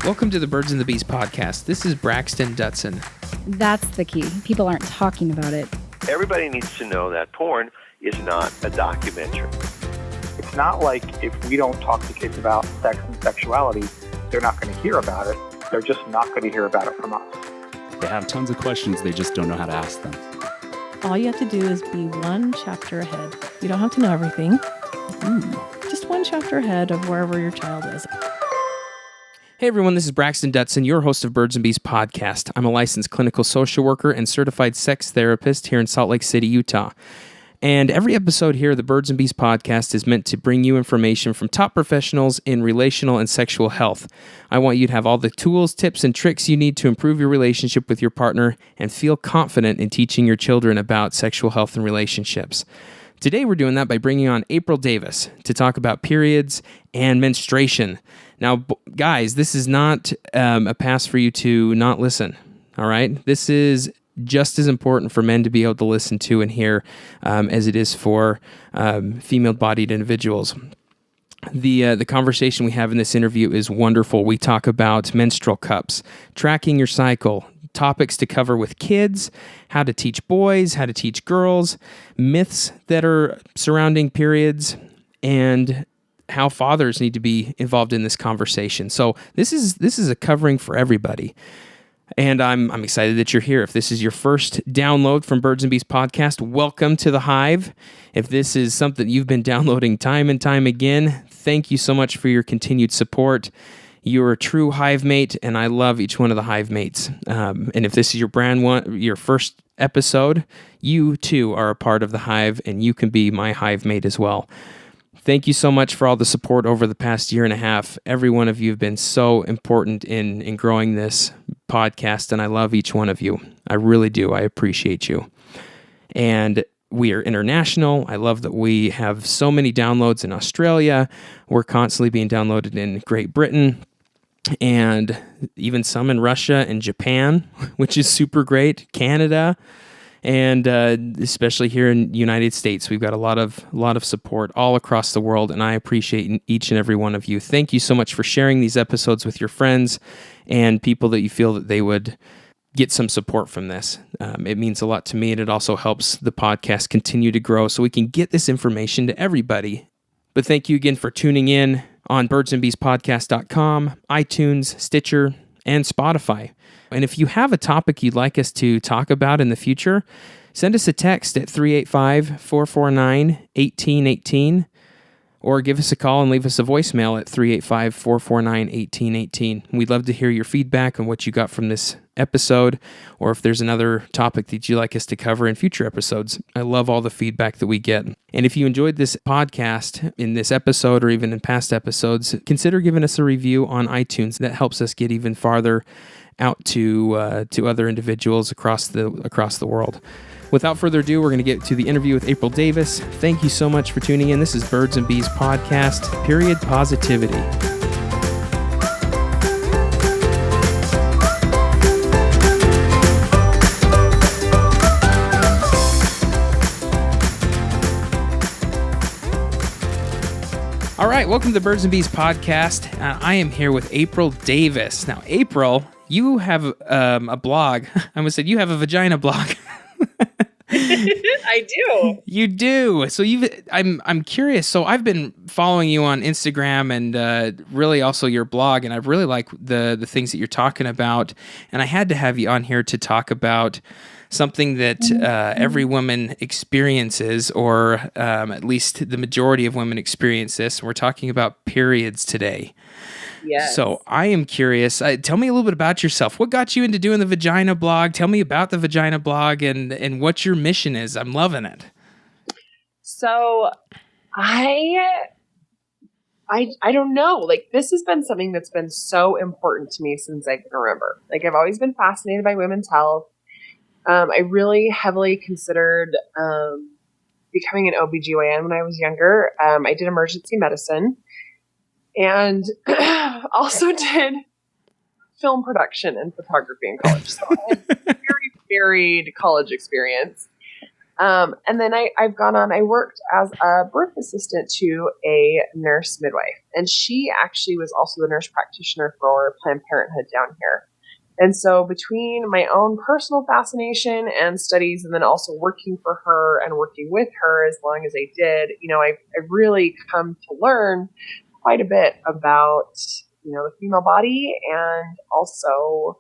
Welcome to the Birds and the Bees podcast. This is Braxton Dutson. That's the key. People aren't talking about it. Everybody needs to know that porn is not a documentary. It's not like if we don't talk to kids about sex and sexuality, they're not going to hear about it. They're just not going to hear about it from us. They have tons of questions. They just don't know how to ask them. All you have to do is be one chapter ahead. You don't have to know everything. Just one chapter ahead of wherever your child is. Hey everyone, this is Braxton Dutson, your host of Birds and Bees podcast. I'm a licensed clinical social worker and certified sex therapist here in Salt Lake City, Utah. And every episode here of the Birds and Bees podcast is meant to bring you information from top professionals in relational and sexual health. I want you to have all the tools, tips, and tricks you need to improve your relationship with your partner and feel confident in teaching your children about sexual health and relationships. Today we're doing that by bringing on April Davis to talk about periods and menstruation. Now, guys, this is not a pass for you to not listen, all right? This is just as important for men to be able to listen to and hear as it is for female-bodied individuals. The conversation we have in this interview is wonderful. We talk about menstrual cups, tracking your cycle, topics to cover with kids, how to teach boys, how to teach girls, myths that are surrounding periods, and how fathers need to be involved in this conversation. So this is a covering for everybody. And I'm excited that you're here. If this is your first download from Birds and Bees podcast, welcome to the Hive. If this is something you've been downloading time and time again, thank you so much for your continued support. You're a true hive mate, and I love each one of the hive mates. And if this is your first episode, you too are a part of the hive, and you can be my hive mate as well. Thank you so much for all the support over the past year and a half. Every one of you have been so important in growing this podcast, and I love each one of you. I really do. I appreciate you. And we are international. I love that we have so many downloads in Australia. We're constantly being downloaded in Great Britain, and even some in Russia and Japan, which is super great. Canada. And especially here in the United States, we've got a lot of support all across the world, and I appreciate each and every one of you. Thank you so much for sharing these episodes with your friends and people that you feel that they would get some support from this. It means a lot to me, and it also helps the podcast continue to grow so we can get this information to everybody. But thank you again for tuning in on birdsandbeespodcast.com, iTunes, Stitcher, and Spotify. And if you have a topic you'd like us to talk about in the future, send us a text at 385-449-1818 or give us a call and leave us a voicemail at 385-449-1818. We'd love to hear your feedback on what you got from this episode, or if there's another topic that you'd like us to cover in future episodes. I love all the feedback that we get. And if you enjoyed this podcast in this episode or even in past episodes, consider giving us a review on iTunes. That helps us get even farther out to other individuals across the world. Without further ado, we're going to get to the interview with April Davis. Thank you so much for tuning in. This is Birds and Bees podcast, Period Positivity. All right, welcome to the Birds and Bees podcast. I am here with April Davis. Now, April, you have a blog. I almost said you have a vagina blog. I do. You do. So I'm curious. So I've been following you on Instagram and really also your blog, and I really like the things that you're talking about. And I had to have you on here to talk about something that every woman experiences, or at least the majority of women experience this. We're talking about periods today. Yes. So I am curious. Tell me a little bit about yourself. What got you into doing the vagina blog? Tell me about the vagina blog and what your mission is. I'm loving it. So I don't know. Like, this has been something that's been so important to me since I can remember. Like, I've always been fascinated by women's health. I really heavily considered becoming an OBGYN when I was younger. I did emergency medicine and also did film production and photography in college. So I had very varied college experience. And then I worked as a birth assistant to a nurse midwife. And she actually was also the nurse practitioner for Planned Parenthood down here. And so between my own personal fascination and studies, and then also working for her and working with her as long as I did, I've really come to learn quite a bit about, the female body, and also,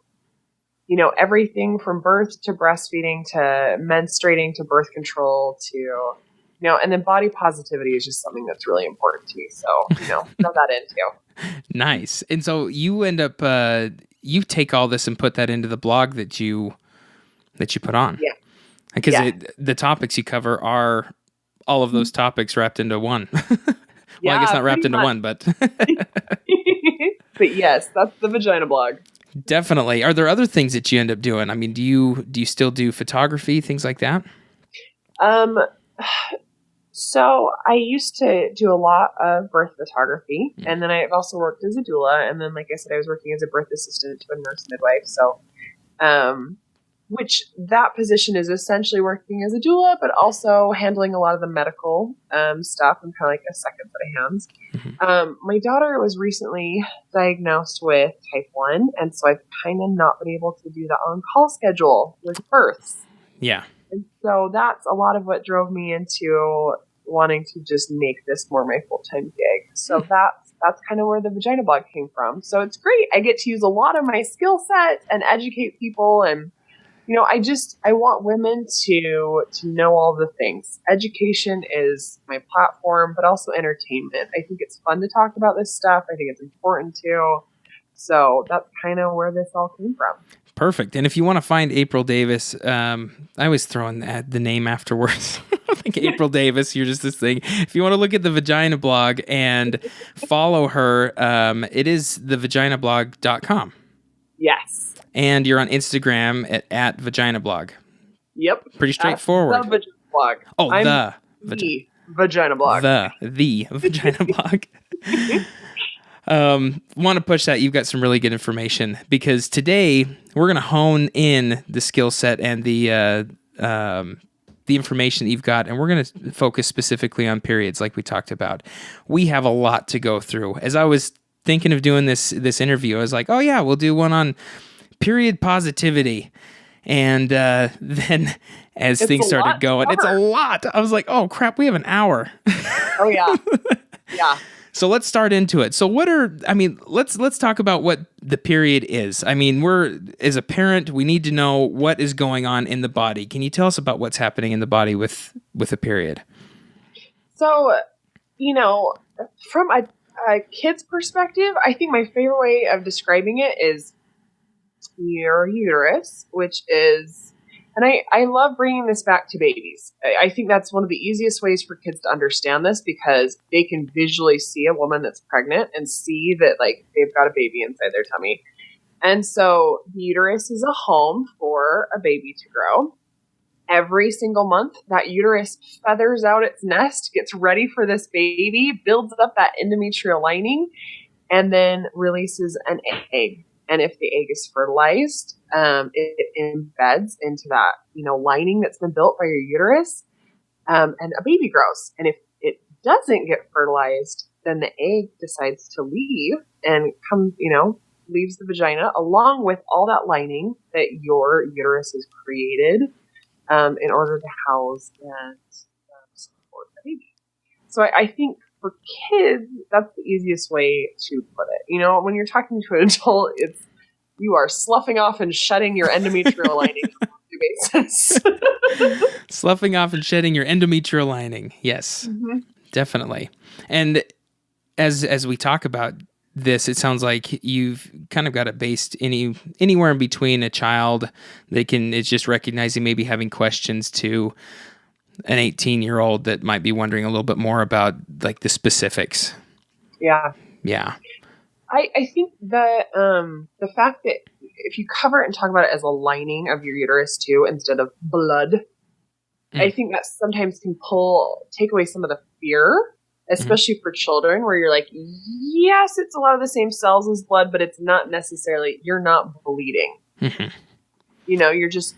everything from birth to breastfeeding to menstruating to birth control to, and then body positivity is just something that's really important to me. So, throw that in too. Nice. And so you end up, you take all this and put that into the blog that you put on. Yeah. Because the topics you cover are all of those topics wrapped into one. Well, I guess not wrapped into one, but. But yes, that's the vagina blog. Definitely. Are there other things that you end up doing? I mean, do you still do photography, things like that? So I used to do a lot of birth photography, and then I've also worked as a doula, and then, like I said, I was working as a birth assistant to a nurse midwife. So, which that position is essentially working as a doula, but also handling a lot of the medical stuff and kind of like a second set of hands. Mm-hmm. My daughter was recently diagnosed with type 1, and so I've kind of not been able to do the on-call schedule with births. Yeah. And so that's a lot of what drove me into wanting to just make this more my full-time gig. So that's kind of where the vagina blog came from. So it's great. I get to use a lot of my skill set and educate people. And, I want women to know all the things. Education is my platform, but also entertainment. I think it's fun to talk about this stuff. I think it's important too. So that's kind of where this all came from. Perfect. And if you want to find April Davis, I always throw in the name afterwards. Like April Davis, you're just this thing. If you want to look at the Vagina blog and follow her, it is thevaginablog.com. Yes. And you're on Instagram at Vagina blog. Yep. Pretty straightforward. The Vagina blog. Oh, I'm the Vagina blog. The Vagina blog. Want to push that. You've got some really good information, because today we're going to hone in the skill set and the information that you've got, and we're going to focus specifically on periods like we talked about. We have a lot to go through. As I was thinking of doing this interview, I was like, oh yeah, we'll do one on period positivity. And then as things started going, it's a lot. I was like, oh crap, we have an hour. Oh yeah. Yeah. So let's start into it. So let's talk about what the period is. I mean, as a parent, we need to know what is going on in the body. Can you tell us about what's happening in the body with a period? So, from a kid's perspective, I think my favorite way of describing it is your uterus, which is, and I love bringing this back to babies. I think that's one of the easiest ways for kids to understand this, because they can visually see a woman that's pregnant and see that they've got a baby inside their tummy. And so the uterus is a home for a baby to grow. Every single month, that uterus feathers out its nest, gets ready for this baby, builds up that endometrial lining, and then releases an egg. And if the egg is fertilized, it embeds into that, lining that's been built by your uterus, and a baby grows. And if it doesn't get fertilized, then the egg decides to leave and leaves the vagina along with all that lining that your uterus has created, in order to house and support the baby. So I think for kids, that's the easiest way to put it. When you're talking to an adult, you are sloughing off and shutting your endometrial lining on a daily basis. Sloughing off and shedding your endometrial lining. Yes, definitely. And as we talk about this, it sounds like you've kind of got it based anywhere in between a child that is just recognizing, maybe having questions, to an 18-year-old that might be wondering a little bit more about the specifics. Yeah. Yeah. I think the fact that if you cover it and talk about it as a lining of your uterus too, instead of blood, I think that sometimes can take away some of the fear, especially for children, where you're like, yes, it's a lot of the same cells as blood, but it's not necessarily, you're not bleeding. You're just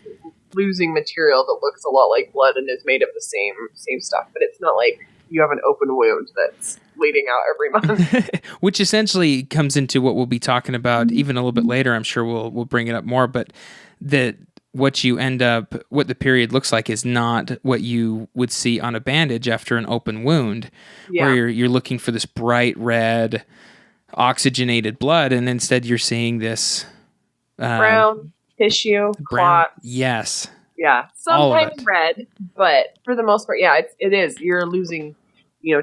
losing material that looks a lot like blood and is made of the same stuff, but it's not like you have an open wound that's bleeding out every month. Which essentially comes into what we'll be talking about even a little bit later. I'm sure we'll bring it up more, but that what the period looks like is not what you would see on a bandage after an open wound, where you're looking for this bright red oxygenated blood, and instead you're seeing this brown tissue, clot. Yes. Yeah. Sometimes red, but for the most part, yeah, it is. You're losing,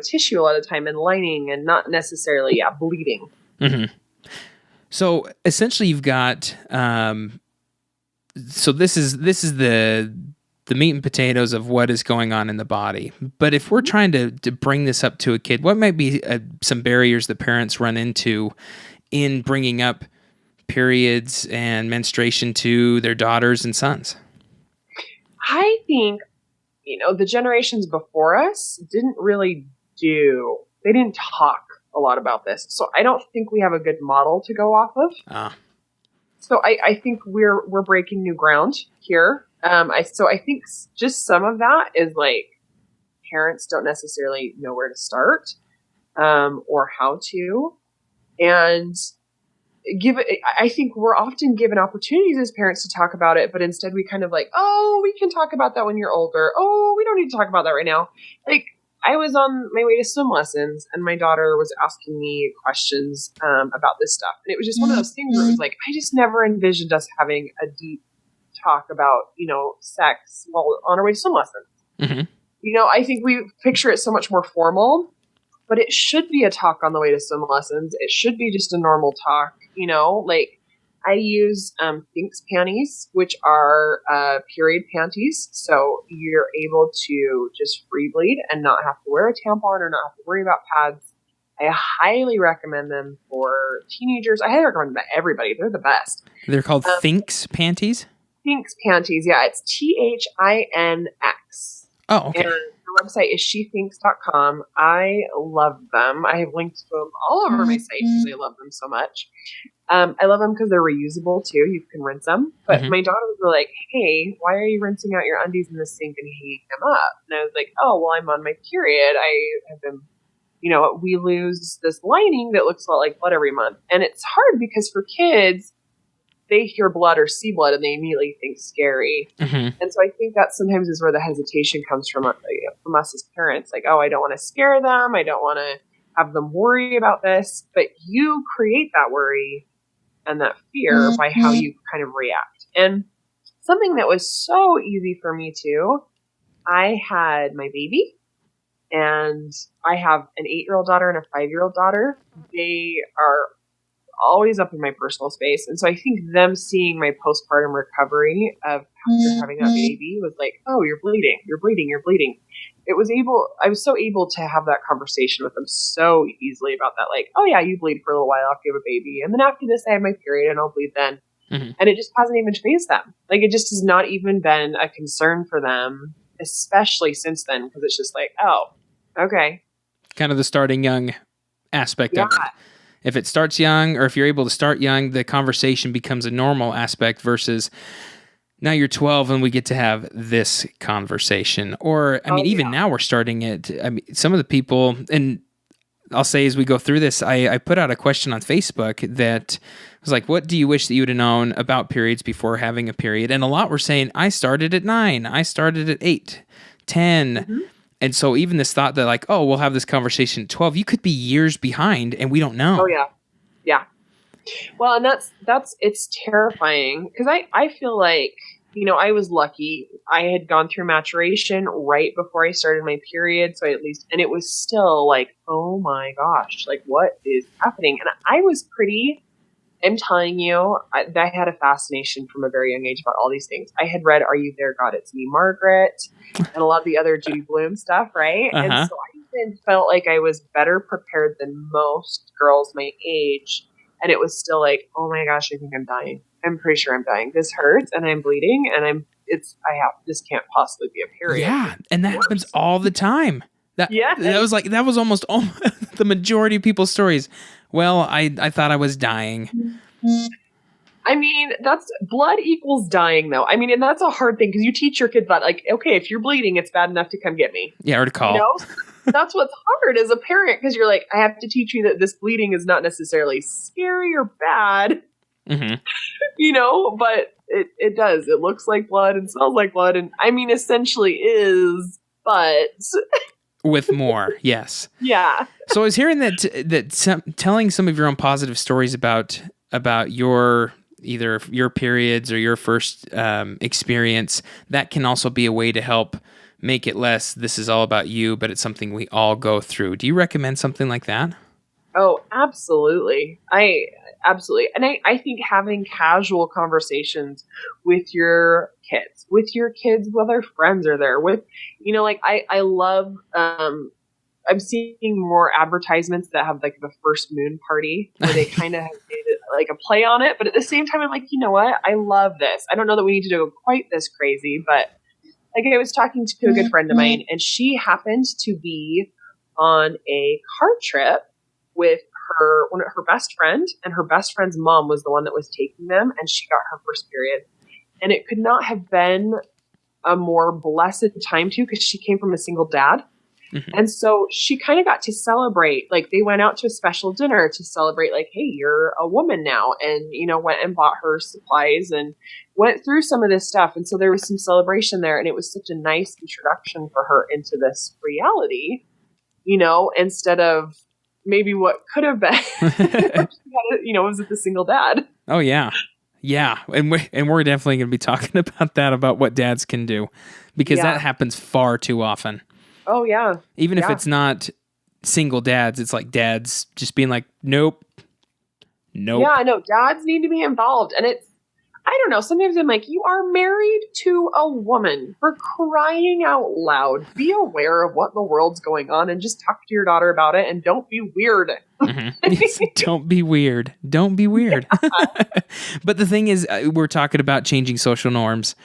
tissue a lot of the time and lining, and not necessarily, bleeding. Mm-hmm. So essentially you've got, so this is the meat and potatoes of what is going on in the body. But if we're trying to bring this up to a kid, what might be some barriers that parents run into in bringing up periods and menstruation to their daughters and sons? I think, the generations before us they didn't talk a lot about this. So I don't think we have a good model to go off of. So I think we're breaking new ground here. I think just some of that is like parents don't necessarily know where to start, or how to, and I think we're often given opportunities as parents to talk about it, but instead we kind of like, oh, we can talk about that when you're older. Oh, we don't need to talk about that right now. Like, I was on my way to swim lessons and my daughter was asking me questions about this stuff. And it was just one of those things where it was like, I just never envisioned us having a deep talk about, sex while on our way to swim lessons. Mm-hmm. I think we picture it so much more formal, but it should be a talk on the way to swim lessons. It should be just a normal talk, like I use Thinks panties, which are period panties. So you're able to just free bleed and not have to wear a tampon or not have to worry about pads. I highly recommend them for teenagers. I highly recommend them to everybody. They're the best. They're called Thinks panties? Thinks panties. Yeah, it's THINX. Oh, okay. And the website is shethinks.com. I love them. I have linked to them all over my site because I love them so much. I love them because they're reusable too. You can rinse them. But my daughter was like, hey, why are you rinsing out your undies in the sink and hanging them up? And I was like, oh, well, I'm on my period. I have been, we lose this lining that looks a lot like blood every month. And it's hard because for kids, they hear blood or see blood and they immediately think scary. Mm-hmm. And so I think that sometimes is where the hesitation comes from us as parents. Like, oh, I don't want to scare them. I don't want to have them worry about this. But you create that worry and that fear by how you kind of react. And something that was so easy for me too, I had my baby and I have an 8-year-old daughter and a 5-year-old daughter. They are always up in my personal space. And so I think them seeing my postpartum recovery of after having that baby was like, oh, you're bleeding. I was so able to have that conversation with them so easily about that. Like, oh yeah, you bleed for a little while after you have a baby. And then after this, I have my period and I'll bleed then. Mm-hmm. And it just hasn't even fazed them. Like, it just has not even been a concern for them, especially since then. Because it's just like, oh, okay. Kind of the starting young aspect of it. If it starts young, or if you're able to start young, the conversation becomes a normal aspect versus now you're 12 and we get to have this conversation. Or, even now we're starting it. Some of the people, and I'll say as we go through this, I put out a question on Facebook that was like, what do you wish that you would have known about periods before having a period? And a lot were saying, I started at 9, I started at 8, 10. Mm-hmm. And so even this thought that like, oh, we'll have this conversation at 12, you could be years behind and we don't know. Oh yeah. Yeah. Well, and it's terrifying because I feel like, I was lucky. I had gone through maturation right before I started my period. So and it was still like, oh my gosh, like what is happening? And I'm telling you, I had a fascination from a very young age about all these things. I had read Are You There, God? It's Me, Margaret, and a lot of the other Judy Blume stuff, right? Uh-huh. And so I even felt like I was better prepared than most girls my age. And it was still like, oh my gosh, I think I'm dying. I'm pretty sure I'm dying. This hurts and I'm bleeding and this can't possibly be a period. Yeah, and that happens all the time. That was almost the majority of people's stories. Well, I thought I was dying. I mean, that's blood equals dying, though. I mean, and that's a hard thing because you teach your kids that, like, okay, if you're bleeding, it's bad enough to come get me. Yeah, or to call. You know, that's what's hard as a parent because you're like, I have to teach you that this bleeding is not necessarily scary or bad. Mm-hmm. You know, but it does. It looks like blood and smells like blood, and I mean, essentially is, but with more, yes. Yeah. So I was hearing telling some of your own positive stories about your either your periods or your first experience, that can also be a way to help make it less, this is all about you, but it's something we all go through. Do you recommend something like that? Oh, absolutely. Absolutely. And I think having casual conversations with your kids, while their friends are there, with, you know, like I love, I'm seeing more advertisements that have like the first moon party where they kind of have made like a play on it. But at the same time, I'm like, you know what? I love this. I don't know that we need to go quite this crazy, but like I was talking to a good friend of mine, and she happened to be on a car trip with her best friend, and her best friend's mom was the one that was taking them, and she got her first period. And it could not have been a more blessed time too, because she came from a single dad. Mm-hmm. And so she kind of got to celebrate, like they went out to a special dinner to celebrate, like, hey, you're a woman now, and, you know, went and bought her supplies and went through some of this stuff. And so there was some celebration there, and it was such a nice introduction for her into this reality, you know, instead of maybe what could have been, you know, was it the single dad? Oh yeah. Yeah. And we're definitely going to be talking about that, about what dads can do, because that happens far too often. Oh yeah. Even if it's not single dads, it's like dads just being like, nope. Yeah, no, dads need to be involved. And it's, I don't know, sometimes I'm like, you are married to a woman, for crying out loud. Be aware of what the world's going on and just talk to your daughter about it, and don't be weird. Mm-hmm. Don't be weird. Don't be weird. But the thing is, we're talking about changing social norms.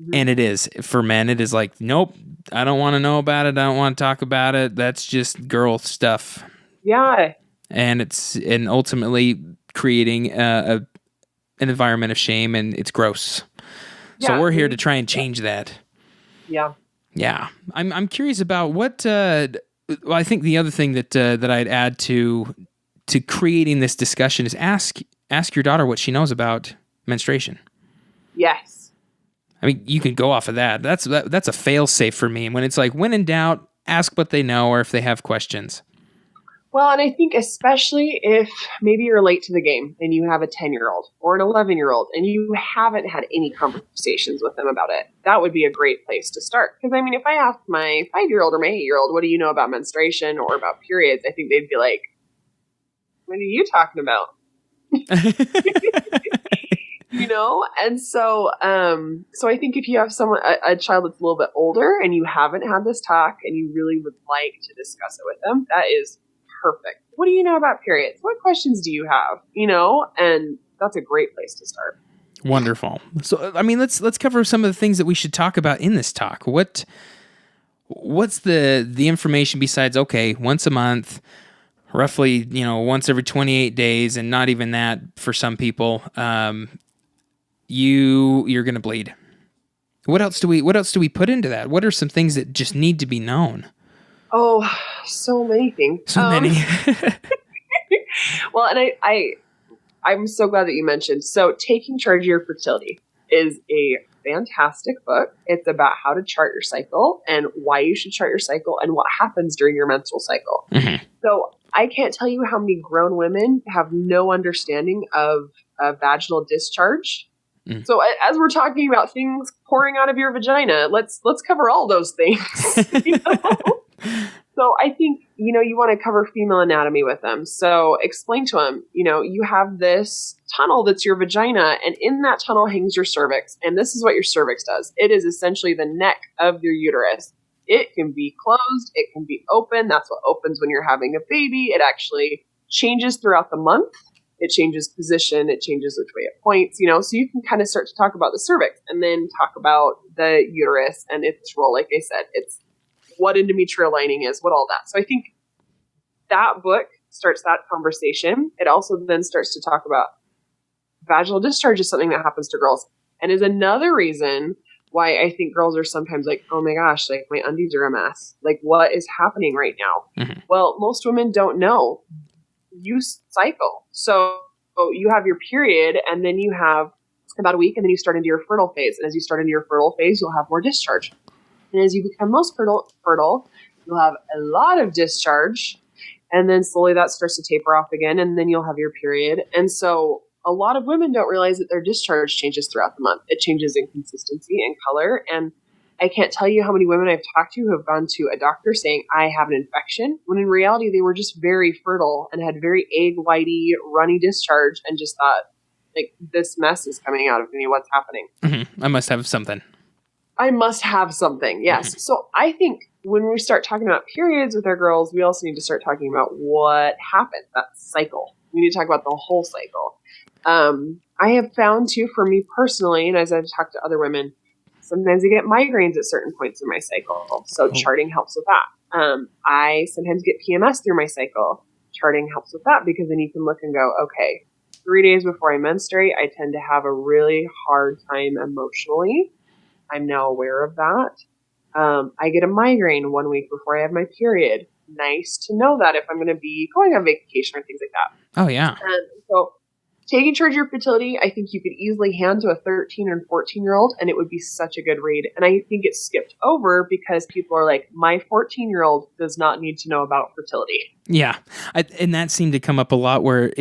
Mm-hmm. And it is, for men, it is like, nope, I don't want to know about it. I don't want to talk about it. That's just girl stuff. Yeah. And ultimately creating an environment of shame, and it's gross. Yeah, so we're here to try and change that. Yeah. Yeah. I'm curious about what, I think the other thing that I'd add to creating this discussion is ask your daughter what she knows about menstruation. Yes. I mean, you can go off of that. That's a fail safe for me. And when it's like, when in doubt, ask what they know or if they have questions. Well, and I think especially if maybe you're late to the game and you have a 10-year-old or an 11-year-old and you haven't had any conversations with them about it, that would be a great place to start. Because, I mean, if I asked my 5-year-old or my 8-year-old, what do you know about menstruation or about periods, I think they'd be like, what are you talking about? You know? And so I think if you have a child that's a little bit older and you haven't had this talk and you really would like to discuss it with them, that is perfect. What do you know about periods? What questions do you have? You know? And that's a great place to start. Wonderful. So, I mean, let's cover some of the things that we should talk about in this talk. What's the information besides, okay, once a month, roughly, you know, once every 28 days, and not even that for some people, you're going to bleed. What else do we put into that? What are some things that just need to be known? Oh, so many things. So many. Well, and I'm so glad that you mentioned. So Taking Charge of Your Fertility is a fantastic book. It's about how to chart your cycle and why you should chart your cycle and what happens during your menstrual cycle. Mm-hmm. So I can't tell you how many grown women have no understanding of vaginal discharge. Mm. So as we're talking about things pouring out of your vagina, let's cover all those things. You know? So I think, you know, you want to cover female anatomy with them. So explain to them, you know, you have this tunnel that's your vagina, and in that tunnel hangs your cervix. And this is what your cervix does. It is essentially the neck of your uterus. It can be closed. It can be open. That's what opens when you're having a baby. It actually changes throughout the month. It changes position. It changes which way it points, you know, so you can kind of start to talk about the cervix and then talk about the uterus and its role. Like I said, it's what endometrial lining is, what all that. So I think that book starts that conversation. It also then starts to talk about vaginal discharge is something that happens to girls, and is another reason why I think girls are sometimes like, oh my gosh, like my undies are a mess. Like, what is happening right now? Mhm. Well, most women don't know. You cycle. So you have your period, and then you have about a week, and then you start into your fertile phase. And as you start into your fertile phase, you'll have more discharge. And as you become most fertile, you'll have a lot of discharge. And then slowly that starts to taper off again, and then you'll have your period. And so a lot of women don't realize that their discharge changes throughout the month. It changes in consistency and color. And I can't tell you how many women I've talked to who have gone to a doctor saying, I have an infection, when in reality they were just very fertile and had very egg whitey, runny discharge, and just thought, like, this mess is coming out of me. What's happening? Mm-hmm. I must have something. I must have something. Yes. Mm-hmm. So I think when we start talking about periods with our girls, we also need to start talking about what happened, that cycle. We need to talk about the whole cycle. I have found too, for me personally, and as I've talked to other women, sometimes I get migraines at certain points in my cycle. So charting helps with that. I sometimes get PMS through my cycle. Charting helps with that, because then you can look and go, okay, 3 days before I menstruate, I tend to have a really hard time emotionally. I'm now aware of that. I get a migraine 1 week before I have my period. Nice to know that if I'm going to be going on vacation or things like that. Oh, yeah. And so taking charge of your fertility, I think you could easily hand to a 13 and 14-year-old, and it would be such a good read. And I think it's skipped over because people are like, my 14-year-old does not need to know about fertility. Yeah. And that seemed to come up a lot where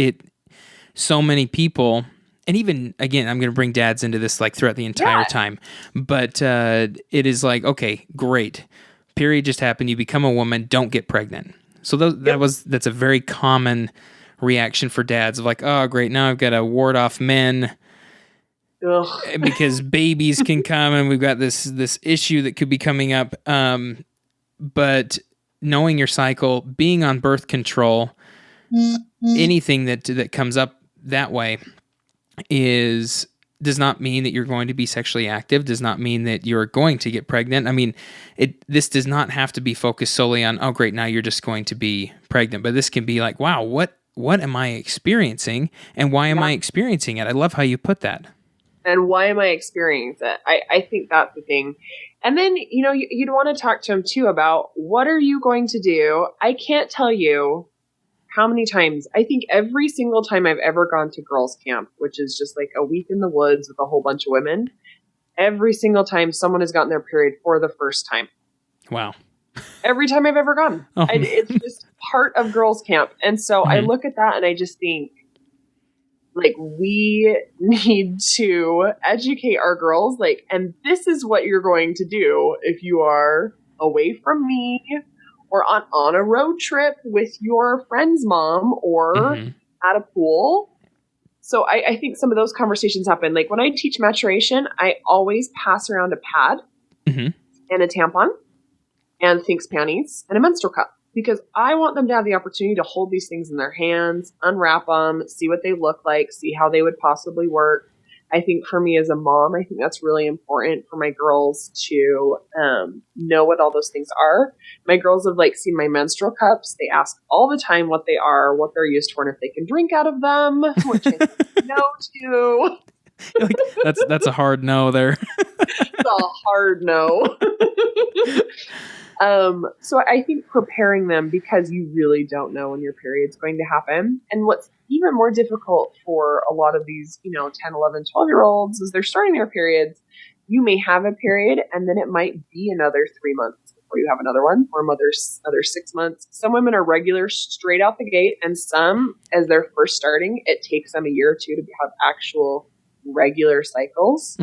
so many people, and even, again, I'm going to bring dads into this like throughout the entire time, but it is like, okay, great. Period just happened. You become a woman, don't get pregnant. So that's a very common reaction for dads of like, oh, great, now I've got to ward off men. Ugh. Because babies can come, and we've got this issue that could be coming up. But knowing your cycle, being on birth control, anything that comes up that way does not mean that you're going to be sexually active, does not mean that you're going to get pregnant. I mean, this does not have to be focused solely on, oh, great, now you're just going to be pregnant. But this can be like, wow, what am I experiencing, and why am I experiencing it? I love how you put that. And why am I experiencing it? I think that's the thing. And then, you'd want to talk to them too about, what are you going to do? I can't tell you how many times. I think every single time I've ever gone to girls' camp, which is just like a week in the woods with a whole bunch of women, every single time someone has gotten their period for the first time. Wow. Every time I've ever gone. Oh. It's just part of girls' camp. And so I look at that and I just think, like, we need to educate our girls, like, and this is what you're going to do if you are away from me, or on a road trip with your friend's mom, or at a pool. So I think some of those conversations happen. Like when I teach maturation, I always pass around a pad and a tampon and Thinks panties and a menstrual cup, because I want them to have the opportunity to hold these things in their hands, unwrap them, see what they look like, see how they would possibly work. I think for me as a mom, I think that's really important for my girls to know what all those things are. My girls have seen my menstrual cups. They ask all the time what they are, what they're used for, and if they can drink out of them, which I say no to. That's a hard no there. It's a hard no. So I think preparing them, because you really don't know when your period's going to happen. And what's even more difficult for a lot of these, 10, 11, 12-year-olds is they're starting their periods. You may have a period, and then it might be another 3 months before you have another one, or another 6 months. Some women are regular straight out the gate, and some, as they're first starting, it takes them a year or two to have actual regular cycles,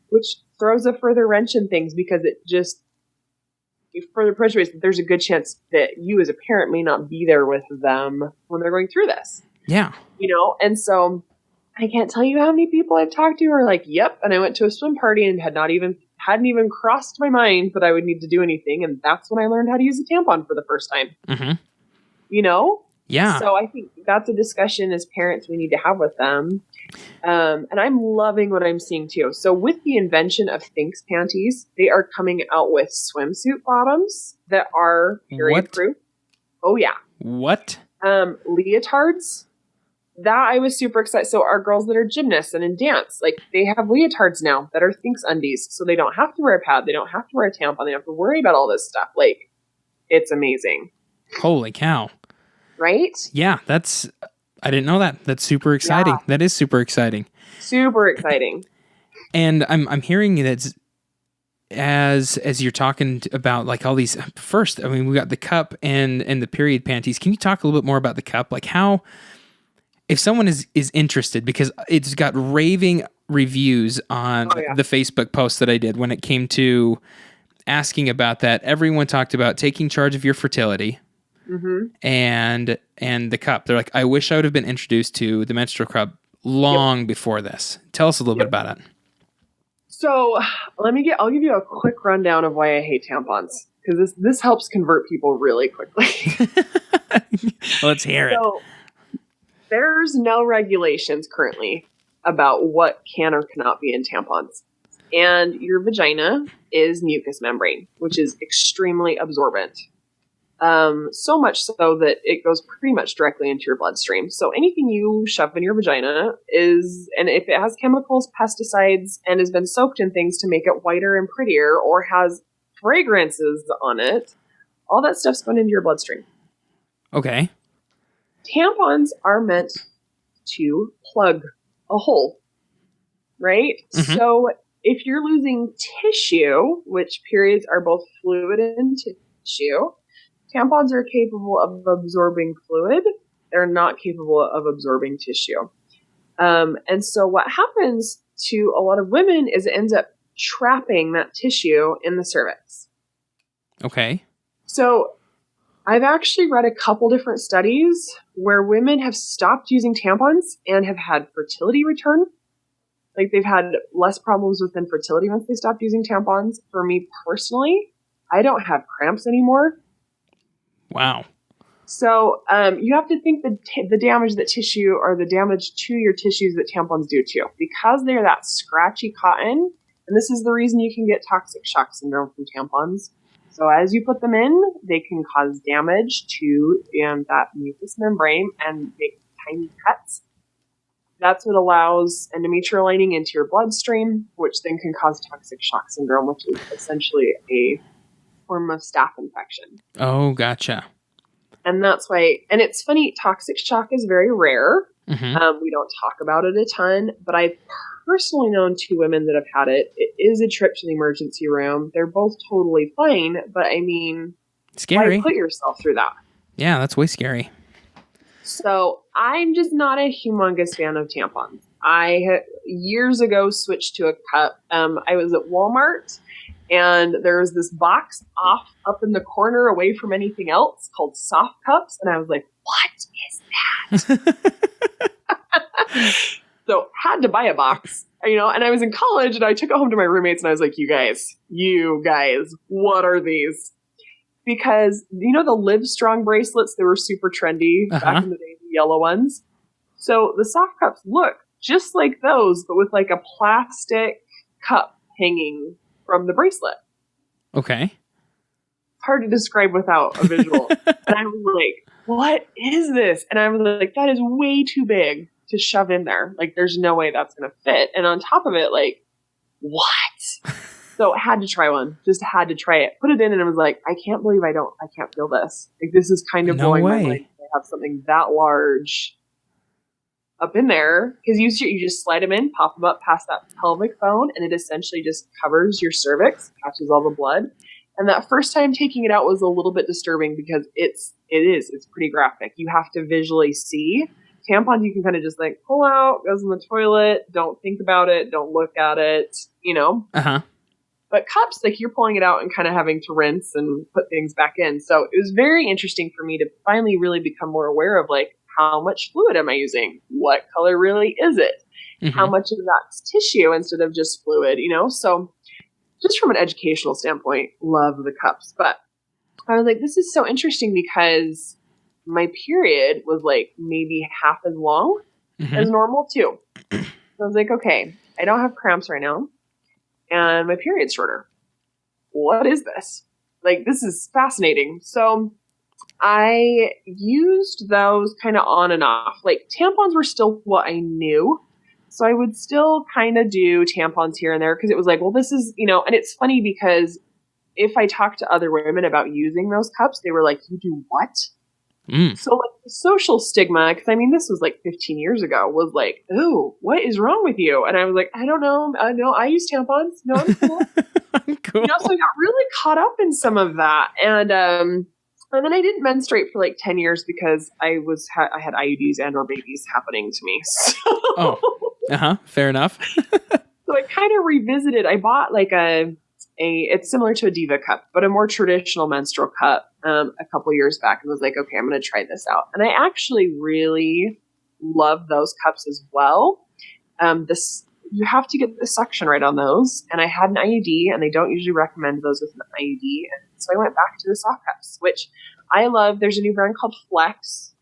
which throws a further wrench in things, because it just further perpetuates that there's a good chance that you as a parent may not be there with them when they're going through this. Yeah. And so I can't tell you how many people I've talked to who are like, yep. And I went to a swim party and hadn't even crossed my mind that I would need to do anything. And that's when I learned how to use a tampon for the first time. Yeah. So I think that's a discussion as parents we need to have with them. And I'm loving what I'm seeing too. So with the invention of Thinks panties, they are coming out with swimsuit bottoms that are period proof. Oh yeah. What? Leotards that I was super excited. So our girls that are gymnasts and in dance, like they have leotards now that are Thinx undies. So they don't have to wear a pad. They don't have to wear a tampon. They don't have to worry about all this stuff. Like, it's amazing. Holy cow. Right? Yeah, I didn't know that. That's super exciting. Yeah. That is super exciting. Super exciting. And I'm hearing that as you're talking about like all these, first, I mean, we got the cup and the period panties. Can you talk a little bit more about the cup? Like how, if someone is interested, because it's got raving reviews on the Facebook post that I did when it came to asking about that, everyone talked about taking charge of your fertility and the cup. They're like, I wish I would have been introduced to the menstrual cup long before this. Tell us a little bit about it. So I'll give you a quick rundown of why I hate tampons, because this helps convert people really quickly. Let's hear it. So there's no regulations currently about what can or cannot be in tampons. And your vagina is mucous membrane, which is extremely absorbent. So much so that it goes pretty much directly into your bloodstream. So anything you shove in your vagina and if it has chemicals, pesticides, and has been soaked in things to make it whiter and prettier, or has fragrances on it, all that stuff's going into your bloodstream. Okay. Tampons are meant to plug a hole, right? Mm-hmm. So if you're losing tissue, which periods are both fluid and tissue, tampons are capable of absorbing fluid. They're not capable of absorbing tissue. And so what happens to a lot of women is it ends up trapping that tissue in the cervix. Okay. So I've actually read a couple different studies where women have stopped using tampons and have had fertility return. Like they've had less problems with infertility once they stopped using tampons. For me personally, I don't have cramps anymore. Wow. So you have to think the damage that tissue or the damage to your tissues that tampons do too, because they're that scratchy cotton. And this is the reason you can get toxic shock syndrome from tampons. So as you put them in, they can cause damage to that mucous membrane and make tiny cuts. That's what allows endometrial lining into your bloodstream, which then can cause toxic shock syndrome, which is essentially a form of staph infection. Oh, gotcha. And that's why, and it's funny, toxic shock is very rare. Mm-hmm. We don't talk about it a ton, but I've personally known 2 women that have had it. It is a trip to the emergency room. They're both totally fine, but I mean, scary. why put yourself through that? Yeah, that's way scary. So I'm just not a humongous fan of tampons. I years ago switched to a cup. I was at Walmart, and there was this box up in the corner away from anything else called soft cups. And I was like, what is that? So had to buy a box, and I was in college and I took it home to my roommates and I was like, you guys, what are these? Because, the Live Strong bracelets, they were super trendy back in the day, the yellow ones. So the soft cups look just like those, but with like a plastic cup hanging from the bracelet. Okay. Hard to describe without a visual. And I was like, what is this? And I was like, that is way too big to shove in there. Like, there's no way that's going to fit. And on top of it, like, what? So I had to try one. Just had to try it. Put it in and I was like, I can't believe I can't feel this. Like, this is kind of blowing my mind to have something that large up in there. Because you just slide them in, pop them up past that pelvic bone, and it essentially just covers your cervix, catches all the blood. And that first time taking it out was a little bit disturbing because it's pretty graphic. You have to visually see. Tampons, you can kind of just like pull out, goes in the toilet, don't think about it, don't look at it, Uh-huh. But cups, like you're pulling it out and kind of having to rinse and put things back in. So it was very interesting for me to finally really become more aware of like, how much fluid am I using? What color really is it? Mm-hmm. How much of that's tissue instead of just fluid, So just from an educational standpoint, love the cups. But I was like, this is so interesting because my period was like maybe half as long as normal too. So I was like, okay, I don't have cramps right now. And my period's shorter. What is this? Like, this is fascinating. So I used those kind of on and off. Like tampons were still what I knew. So I would still kind of do tampons here and there because it was like, well, this is, and it's funny because if I talked to other women about using those cups, they were like, you do what? So like the social stigma, because I mean, this was like 15 years ago, was like, oh, what is wrong with you? And I was like, I don't know. No, I use tampons. No, I'm cool. Cool. So I got really caught up in some of that. And then I didn't menstruate for like 10 years because I had IUDs and or babies happening to me. So, fair enough. So I kind of revisited. I bought like it's similar to a Diva Cup, but a more traditional menstrual cup a couple years back and was like, okay, I'm going to try this out. And I actually really love those cups as well. You have to get the suction right on those. And I had an IUD and they don't usually recommend those with an IUD. And so I went back to the soft cups, which I love. There's a new brand called Flex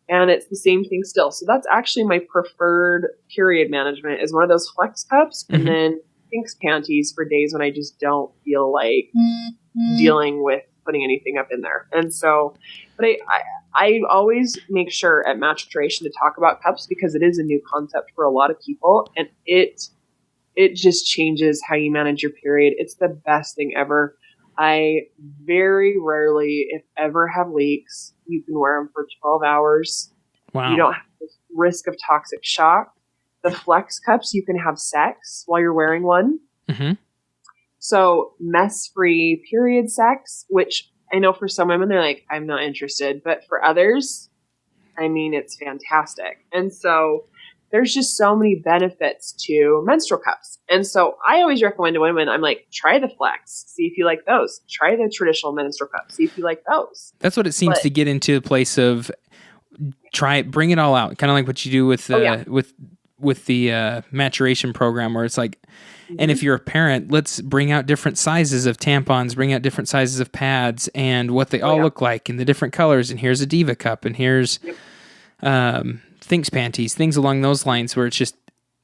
and it's the same thing still. So that's actually my preferred period management is one of those Flex cups. And then Thinks panties for days when I just don't feel like dealing with putting anything up in there. And so, but I always make sure at maturation to talk about cups because it is a new concept for a lot of people and it just changes how you manage your period. It's the best thing ever. I very rarely, if ever, have leaks. You can wear them for 12 hours. Wow. You don't have the risk of toxic shock. The Flex cups, you can have sex while you're wearing one. So mess-free period sex, which I know for some women, they're like, I'm not interested. But for others, I mean, it's fantastic. And so there's just so many benefits to menstrual cups. And so I always recommend to women, I'm like, try the Flex. See if you like those. Try the traditional menstrual cup. See if you like those. That's what it seems to get into a place of try it, bring it all out. Kind of like what you do with with the maturation program where it's like, and if you're a parent, let's bring out different sizes of tampons, bring out different sizes of pads and what they all look like in the different colors. And here's a Diva Cup and here's Thinks panties, things along those lines where it's just,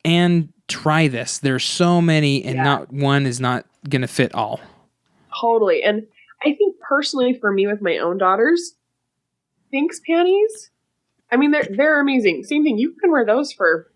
and try this. There's so many and not one is not going to fit all. Totally. And I think personally for me with my own daughters, Thinks panties, I mean, they're amazing. Same thing. You can wear those for,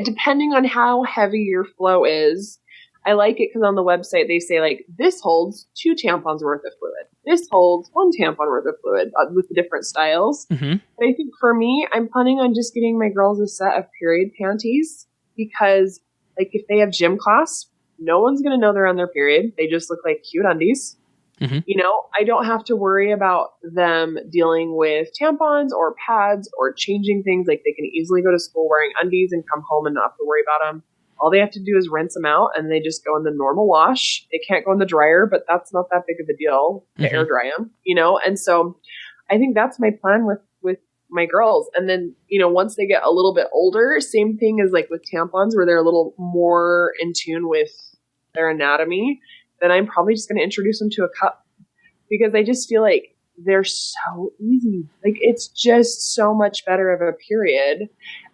depending on how heavy your flow is. I like it because on the website they say like this holds 2 tampons worth of fluid. This holds 1 tampon worth of fluid with the different styles. But I think for me, I'm planning on just getting my girls a set of period panties because like if they have gym class, no one's going to know they're on their period. They just look like cute undies. I don't have to worry about them dealing with tampons or pads or changing things. Like they can easily go to school wearing undies and come home and not have to worry about them. All they have to do is rinse them out and they just go in the normal wash. It can't go in the dryer, but that's not that big of a deal to air dry them, And so I think that's my plan with my girls. And then, once they get a little bit older, same thing as like with tampons where they're a little more in tune with their anatomy, then I'm probably just going to introduce them to a cup because I just feel like they're so easy. Like it's just so much better of a period.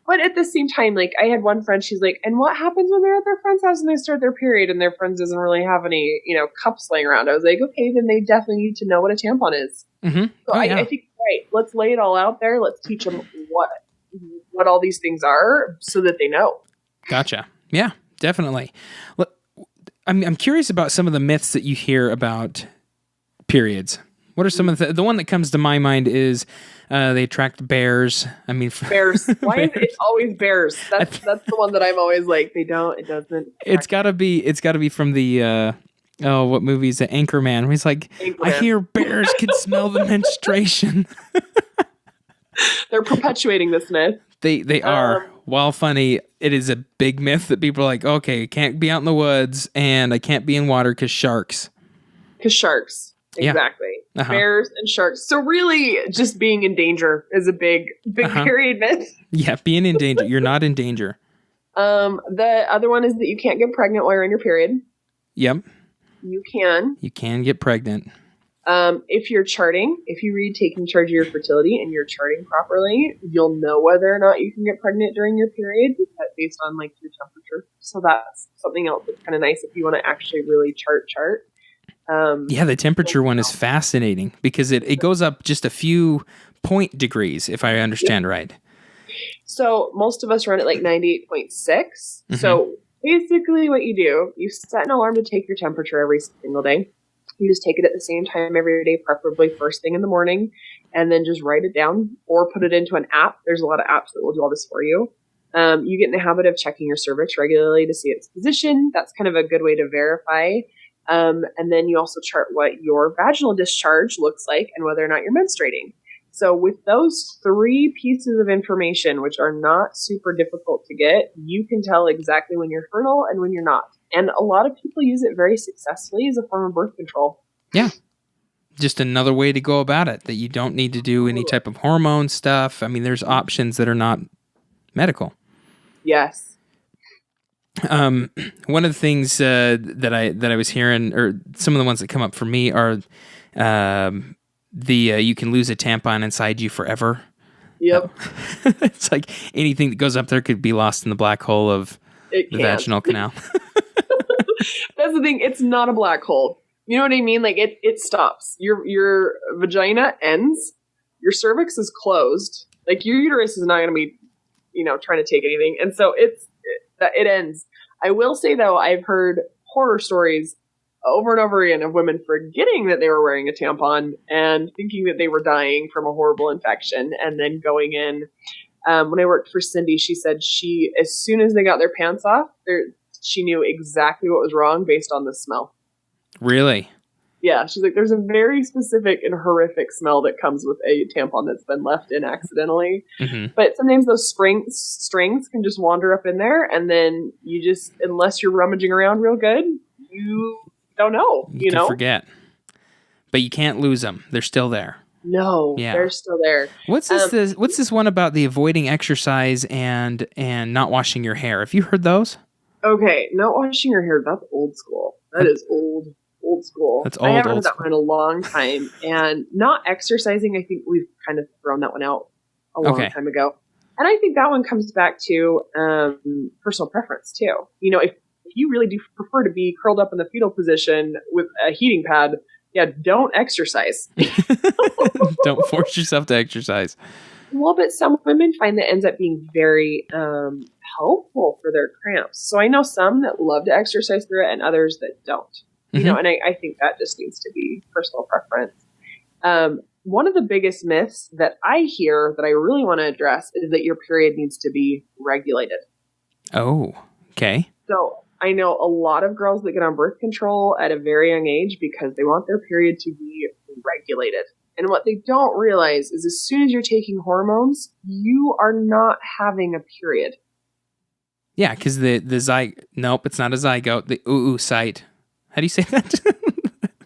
But at the same time, like I had one friend, she's like, and what happens when they're at their friend's house and they start their period and their friends doesn't really have any, cups laying around? I was like, okay, then they definitely need to know what a tampon is. So I think, right, let's lay it all out there. Let's teach them what all these things are so that they know. Gotcha. Yeah, definitely. Look, I'm curious about some of the myths that you hear about periods. What are some of the one that comes to my mind is they attract bears. I mean, bears. Why is it always bears? That's the one that I'm always like, they don't, it doesn't. It's gotta be from the, what movie is it? Anchorman. Where he's like, Anchorman. I hear bears can smell the menstruation. They're perpetuating this myth. They are. While funny, it is a big myth that people are like, okay, can't be out in the woods and I can't be in water because sharks. Exactly. Bears and sharks. So really just being in danger is a big period myth. Yeah, being in danger. You're not in danger. The other one is that you can't get pregnant while you're on your period. Yep. You can. You can get pregnant. If you're charting, if you read Taking Charge of Your Fertility and you're charting properly, you'll know whether or not you can get pregnant during your period based on like your temperature. So that's something else that's kind of nice if you want to actually really chart. Yeah, the temperature one is fascinating because it goes up just a few point degrees, if I understand right. So most of us run at like 98.6. So basically what you do, you set an alarm to take your temperature every single day. You just take it at the same time every day, preferably first thing in the morning, and then just write it down or put it into an app. There's a lot of apps that will do all this for you. You get in the habit of checking your cervix regularly to see its position. That's kind of a good way to verify. And then you also chart what your vaginal discharge looks like and whether or not you're menstruating. So with those 3 pieces of information, which are not super difficult to get, you can tell exactly when you're fertile and when you're not. And a lot of people use it very successfully as a form of birth control. Yeah. Just another way to go about it, that you don't need to do any type of hormone stuff. I mean, there's options that are not medical. Yes. One of the things that I was hearing, or some of the ones that come up for me, are you can lose a tampon inside you forever. Yep. It's like anything that goes up there could be lost in the black hole of the vaginal canal. That's the thing. It's not a black hole. You know what I mean? Like it stops. Your vagina ends. Your cervix is closed. Like your uterus is not going to be, trying to take anything. And so it ends. I will say though, I've heard horror stories over and over again of women forgetting that they were wearing a tampon and thinking that they were dying from a horrible infection, and then going in. When I worked for Cindy, she said as soon as they got their pants off, she knew exactly what was wrong based on the smell. Really? Yeah. She's like, there's a very specific and horrific smell that comes with a tampon that's been left in accidentally. Mm-hmm. But sometimes those strings can just wander up in there, and then you just, unless you're rummaging around real good, you don't know. You know? Forget. But you can't lose them. They're still there. No, they're still there. What's this one about the avoiding exercise and not washing your hair? Have you heard those? Okay, not washing your hair, that's old school. That is old school. That's old. I haven't heard that one in a long time. And not exercising, I think we've kind of thrown that one out a long time ago. And I think that one comes back to personal preference too. If you really do prefer to be curled up in the fetal position with a heating pad, don't exercise. Don't force yourself to exercise. Well, but some women find that ends up being very helpful for their cramps. So I know some that love to exercise through it and others that don't. And I think that just needs to be personal preference. One of the biggest myths that I hear that I really want to address is that your period needs to be regulated. Oh, okay. So I know a lot of girls that get on birth control at a very young age because they want their period to be regulated. And what they don't realize is as soon as you're taking hormones, you are not having a period. Yeah, because nope, it's not a zygote, the oocyte. How do you say that?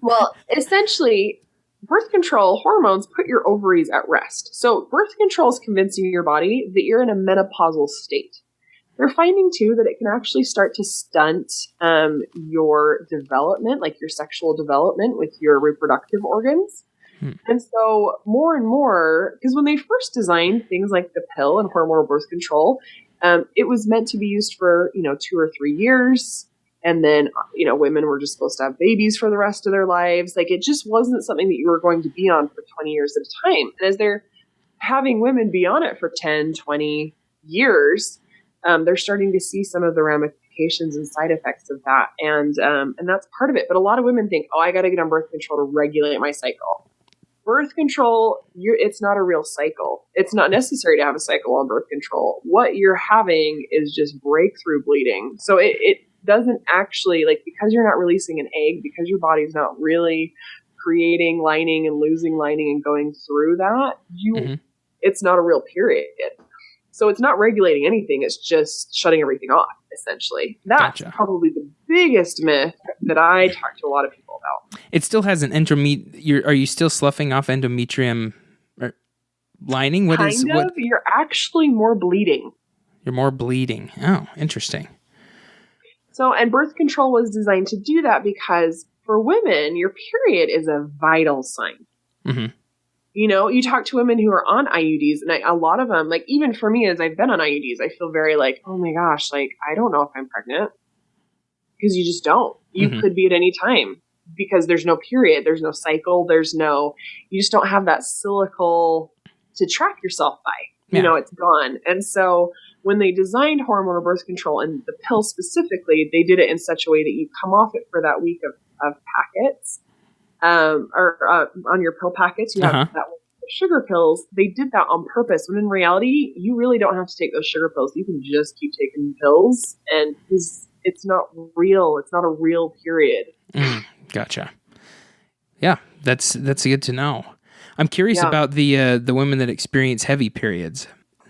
Well, essentially, birth control hormones put your ovaries at rest. So birth control is convincing your body that you're in a menopausal state. They're finding, too, that it can actually start to stunt your development, like your sexual development with your reproductive organs. And so more and more, because when they first designed things like the pill and hormonal birth control, it was meant to be used for, 2 or 3 years. And then, women were just supposed to have babies for the rest of their lives. Like, it just wasn't something that you were going to be on for 20 years at a time. And as they're having women be on it for 10, 20 years, they're starting to see some of the ramifications and side effects of that. And that's part of it. But a lot of women think, I got to get on birth control to regulate my cycle. Birth control, it's not a real cycle. It's not necessary to have a cycle on birth control. What you're having is just breakthrough bleeding. So it doesn't actually, because you're not releasing an egg, because your body's not really creating lining and losing lining and going through that, it's not a real period. So it's not regulating anything. It's just shutting everything off, essentially. That's probably the biggest myth that I talk to a lot of people about. It still has an are you still sloughing off endometrium lining? What? You're actually more bleeding. You're more bleeding. Oh, interesting. So, and birth control was designed to do that because for women, your period is a vital sign. Mm-hmm. You talk to women who are on IUDs, and a lot of them, even for me, as I've been on IUDs, I feel very oh my gosh, I don't know if I'm pregnant. Because you just don't. You could be at any time. because there's no period, there's no cycle, you just don't have that silicle to track yourself by. It's gone. And so when they designed hormonal birth control and the pill specifically, they did it in such a way that you come off it for that week of packets, or on your pill packets, you have that week of sugar pills. They did that on purpose, when in reality, you really don't have to take those sugar pills. You can just keep taking pills, and it's not real. It's not a real period. Gotcha. Yeah, that's good to know. I'm curious about the women that experience heavy periods.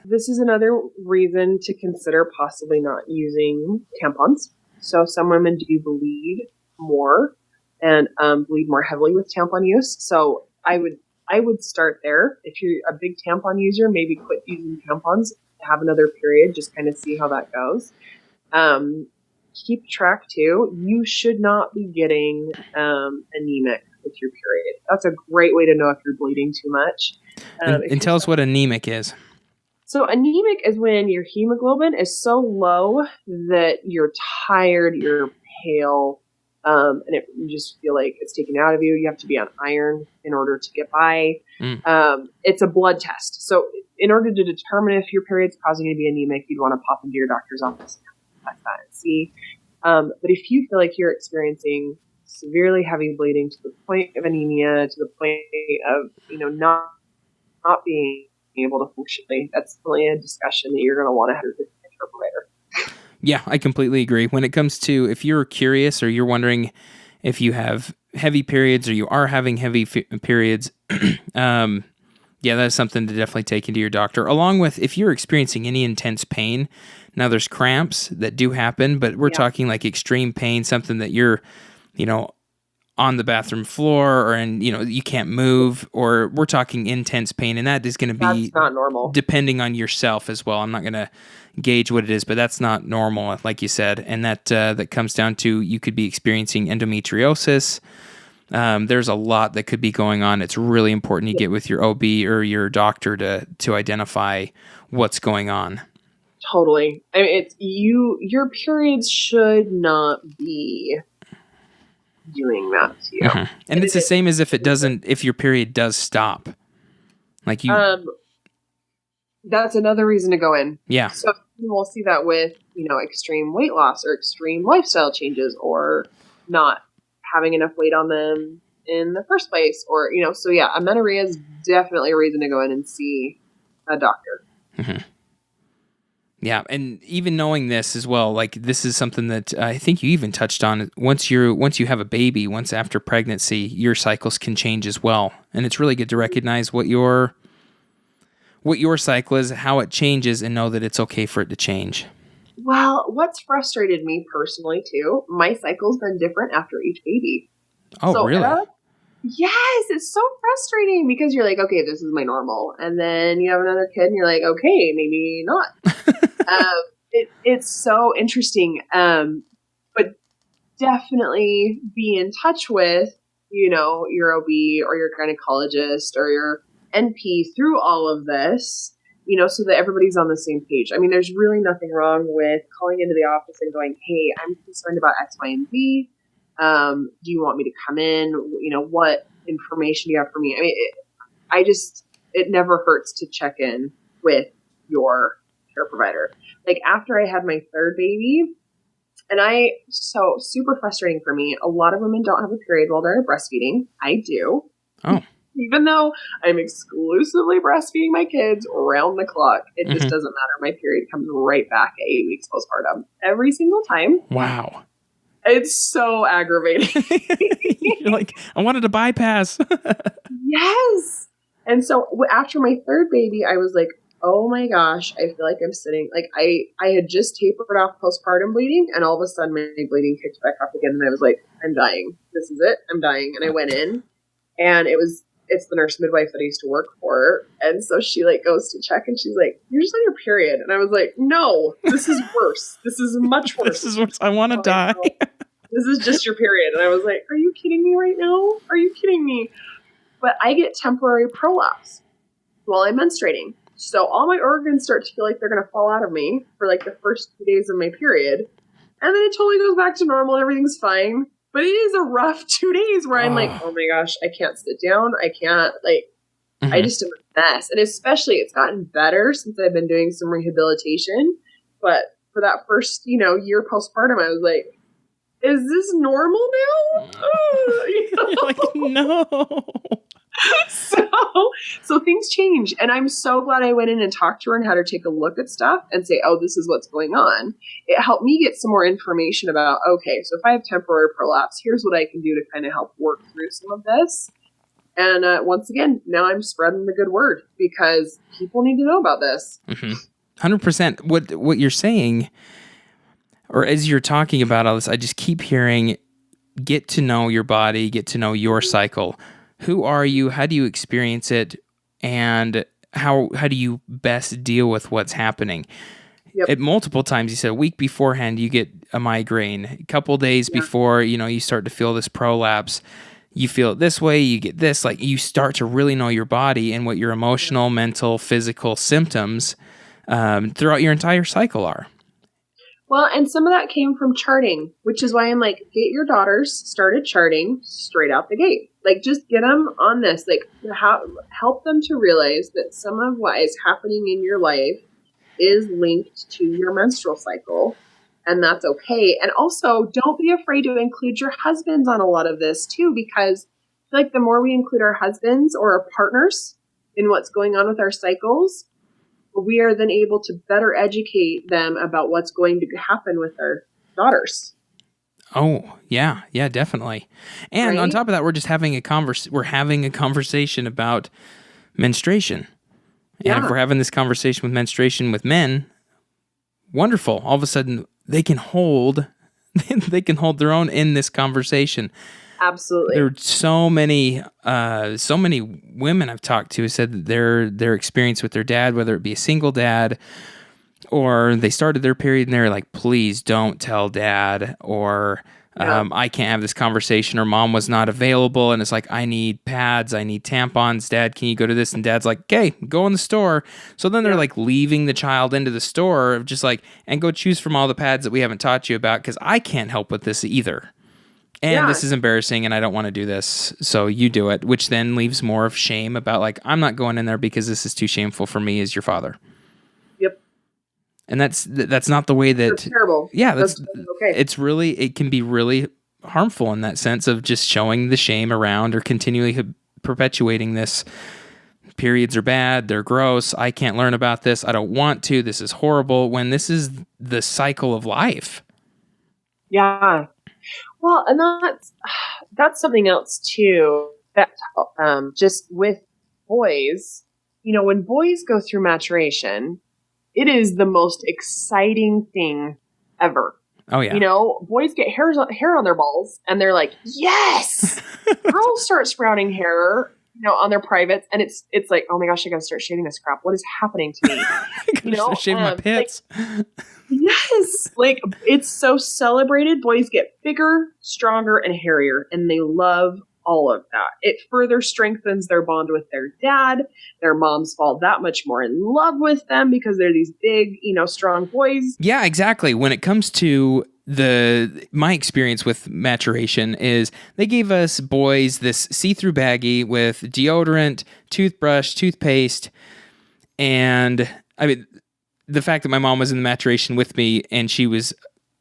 This is another reason to consider possibly not using tampons. So some women do bleed more and bleed more heavily with tampon use. So I would start there. If you're a big tampon user, maybe quit using tampons, have another period, just kind of see how that goes. Keep track too. You should not be getting anemic with your period. That's a great way to know if you're bleeding too much. And tell us what anemic is. So anemic is when your hemoglobin is so low that you're tired, you're pale, and you just feel like it's taken out of you. You have to be on iron in order to get by. It's a blood test. So in order to determine if your period's causing you to be anemic, you'd want to pop into your doctor's office and test that and see. But if you feel like you're experiencing severely heavy bleeding to the point of anemia, to the point of, not being able to function, that's really a discussion that you're going to want to have with your provider. Yeah, I completely agree. When it comes to, if you're curious or you're wondering if you have heavy periods or you are having heavy periods, that's something to definitely take into your doctor. Along with, if you're experiencing any intense pain, now there's cramps that do happen, but we're talking like extreme pain, something that you're, on the bathroom floor, or you can't move, or we're talking intense pain, and that is going to be, that's not normal, depending on yourself as well. I'm not going to gauge what it is, but that's not normal, like you said, and that comes down to, you could be experiencing endometriosis. There's a lot that could be going on. It's really important you get with your OB or your doctor to identify what's going on. Totally. I mean, your periods should not be doing that to you. Mm-hmm. And it's the same as if your period does stop. Like you... that's another reason to go in. Yeah. So we'll see that with, extreme weight loss or extreme lifestyle changes, or not having enough weight on them in the first place, or, so yeah, amenorrhea is definitely a reason to go in and see a doctor. Mm-hmm. Yeah, and even knowing this as well, like this is something that I think you even touched on. Once you have a baby, once after pregnancy, your cycles can change as well, and it's really good to recognize what your cycle is, how it changes, and know that it's okay for it to change. Well, what's frustrated me personally too, my cycle's been different after each baby. Oh, really? Yes, it's so frustrating because you're like, okay, this is my normal. And then you have another kid and you're like, okay, maybe not. It's so interesting. But definitely be in touch with, your OB or your gynecologist or your NP through all of this, so that everybody's on the same page. I mean, there's really nothing wrong with calling into the office and going, hey, I'm concerned about X, Y, and Z. Do you want me to come in? What information do you have for me? I mean, it never hurts to check in with your care provider. Like after I had my third baby, and so super frustrating for me. A lot of women don't have a period while they're breastfeeding. I do. Oh. Even though I'm exclusively breastfeeding my kids around the clock, it just doesn't matter. My period comes right back at 8 weeks postpartum every single time. Wow. It's so aggravating. You're like, I wanted to bypass. Yes. And so after my third baby, I was like, oh my gosh, I feel like I'm sitting, like I had just tapered off postpartum bleeding, and all of a sudden my bleeding kicked back up again. And I was like, I'm dying. This is it. I'm dying. And I went in, and it's the nurse midwife that I used to work for. And so she goes to check, and she's like, you're just on your period. And I was like, no, this is worse. This is much worse. This is worse. I want to die. This is just your period. And I was like, are you kidding me right now? Are you kidding me? But I get temporary prolapse while I'm menstruating. So all my organs start to feel like they're going to fall out of me for the first 2 days of my period. And then it totally goes back to normal and everything's fine. But it is a rough 2 days where I'm like, oh my gosh, I can't sit down. I can't, like, I just am a mess. And especially, it's gotten better since I've been doing some rehabilitation. But for that first, year postpartum, I was like, is this normal now? You're like, no. So things change. And I'm so glad I went in and talked to her and had her take a look at stuff and say, oh, this is what's going on. It helped me get some more information about, okay, so if I have temporary prolapse, here's what I can do to kind of help work through some of this. And once again, now I'm spreading the good word because people need to know about this. 100%. What you're saying, or as you're talking about all this, I just keep hearing, get to know your body, get to know your cycle. Who are you? How do you experience it? And how do you best deal with what's happening? Yep. At multiple times, you said a week beforehand, you get a migraine. A couple days before, you start to feel this prolapse. You feel it this way, you get this. Like, you start to really know your body and what your emotional, mental, physical symptoms throughout your entire cycle are. Well, and some of that came from charting, which is why I'm like, get your daughters started charting straight out the gate. Like, just get them on this. Like, help them to realize that some of what is happening in your life is linked to your menstrual cycle, and that's okay. And also, don't be afraid to include your husbands on a lot of this, too, because I feel like the more we include our husbands or our partners in what's going on with our cycles, we are then able to better educate them about what's going to happen with our daughters. Oh, yeah, definitely. And on top of that, we're just having a conversation about menstruation. And if we're having this conversation with menstruation with men, wonderful. All of a sudden, they can hold their own in this conversation. Absolutely. There are so many women I've talked to who said that their experience with their dad, whether it be a single dad or they started their period and they're like, please don't tell dad, or I can't have this conversation, or mom was not available. And it's like, I need pads, I need tampons. Dad, can you go to this? And dad's like, okay, go in the store. So then they're like leaving the child into the store, just like, and go choose from all the pads that we haven't taught you about, because I can't help with this either. And this is embarrassing and I don't want to do this, so you do it, which then leaves more of shame about, like, I'm not going in there because this is too shameful for me as your father. Yep. And that's not the way that... That's terrible. Yeah, that's okay. It can be really harmful in that sense of just showing the shame around or continually perpetuating this. Periods are bad, they're gross, I can't learn about this, I don't want to, this is horrible, when this is the cycle of life. Yeah. Well, and that's something else too, that just with boys, when boys go through maturation, it is the most exciting thing ever. Oh yeah. Boys get hair on their balls and they're like, yes. Girls start sprouting hair, on their privates, and it's like, oh my gosh, I gotta start shaving this crap. What is happening to me? I gotta shaving my pits. Yes, like, it's so celebrated. Boys get bigger, stronger, and hairier, and they love all of that. It further strengthens their bond with their dad. Their moms fall that much more in love with them because they're these big, strong boys. Yeah, exactly. When it comes to my experience with maturation is they gave us boys this see-through baggie with deodorant, toothbrush, toothpaste, and I mean, the fact that my mom was in the maturation with me and she was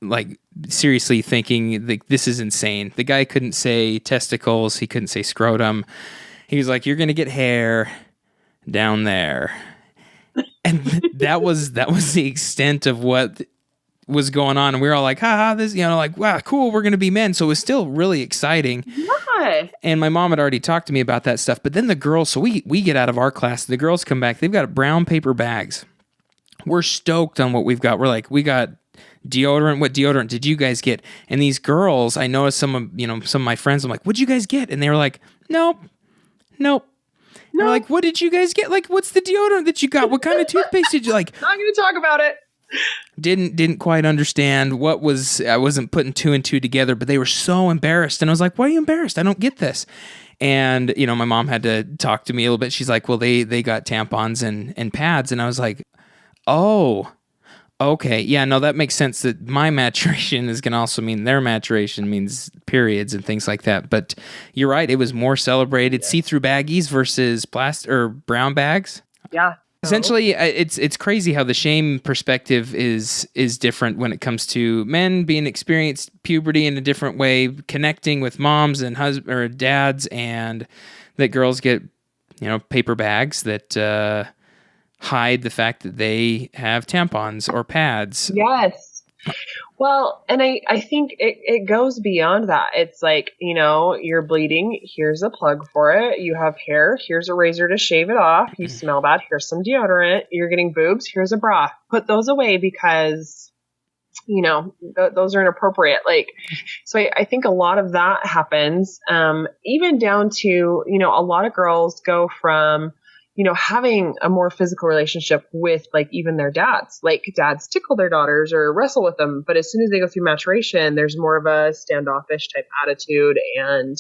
like seriously thinking, like, this is insane. The guy couldn't say testicles, he couldn't say scrotum. He was like, you're gonna get hair down there, and that was the extent of what was going on. And we were all like, haha, this, like, wow, cool, we're gonna be men. So it was still really exciting. Yeah. And my mom had already talked to me about that stuff. But then the girls, so we get out of our class, the girls come back, they've got brown paper bags. We're stoked on what we've got. We're like, we got deodorant. What deodorant did you guys get? And these girls, I noticed some of my friends, I'm like, what'd you guys get? And they were like, nope. They're like, what did you guys get? Like, what's the deodorant that you got? What kind of toothpaste did you like? Not going to talk about it. Didn't quite understand I wasn't putting two and two together, but they were so embarrassed. And I was like, why are you embarrassed? I don't get this. And, my mom had to talk to me a little bit. She's like, well, they got tampons and pads. And I was like, oh, okay. Yeah, no, that makes sense that my maturation is going to also mean their maturation means periods and things like that. But you're right, it was more celebrated. See-through baggies versus plastic or brown bags. Yeah. Essentially, it's crazy how the shame perspective is different when it comes to men being experienced puberty in a different way, connecting with moms and husbands or dads, and that girls get, paper bags that hide the fact that they have tampons or pads. Yes. Well, and I think it goes beyond that. It's like, you're bleeding. Here's a plug for it. You have hair. Here's a razor to shave it off. You smell bad. Here's some deodorant. You're getting boobs. Here's a bra. Put those away because, those are inappropriate. So I think a lot of that happens, even down to, a lot of girls go from, having a more physical relationship with even their dads, dads tickle their daughters or wrestle with them. But as soon as they go through maturation, there's more of a standoffish type attitude. And,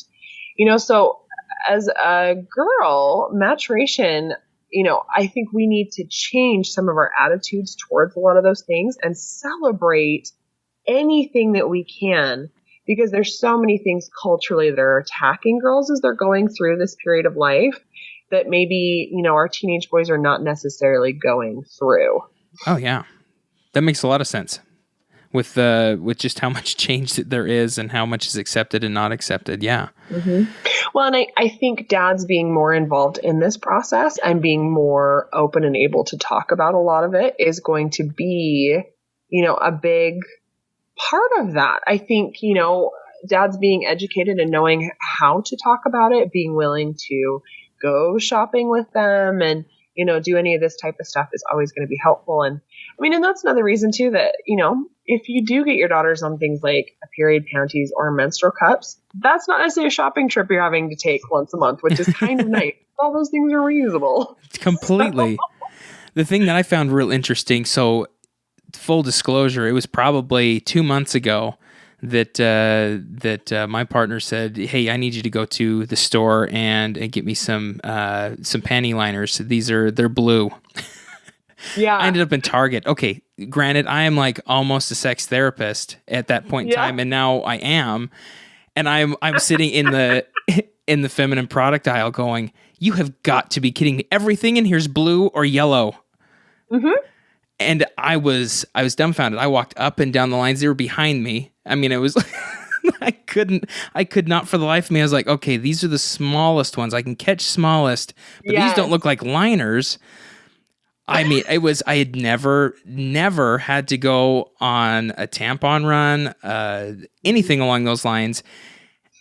so as a girl, maturation, I think we need to change some of our attitudes towards a lot of those things and celebrate anything that we can, because there's so many things culturally that are attacking girls as they're going through this period of life that maybe, our teenage boys are not necessarily going through. Oh yeah. That makes a lot of sense with just how much change that there is and how much is accepted and not accepted. Yeah. Mm-hmm. Well, and I think dads being more involved in this process and being more open and able to talk about a lot of it is going to be, a big part of that. I think, dads being educated and knowing how to talk about it, being willing to go shopping with them and, do any of this type of stuff is always going to be helpful. And and that's another reason too that, if you do get your daughters on things like a period panties or menstrual cups, that's not necessarily a shopping trip you're having to take once a month, which is kind of nice. All those things are reusable. Completely. The thing that I found real interesting, so full disclosure, it was probably 2 months ago that my partner said, "Hey, I need you to go to the store and get me some panty liners. They're blue." Yeah. I ended up in Target. Okay, granted, I am almost a sex therapist at that point in time, and now I am, and I'm sitting in the in the feminine product aisle going, "You have got to be kidding me! Everything in here's blue or yellow." Mm-hmm. And I was dumbfounded. I walked up and down the lines. They were behind me. It was I could not for the life of me. I was like, okay, these are the smallest ones. I can catch smallest, but these don't look like liners. I had never had to go on a tampon run, anything along those lines.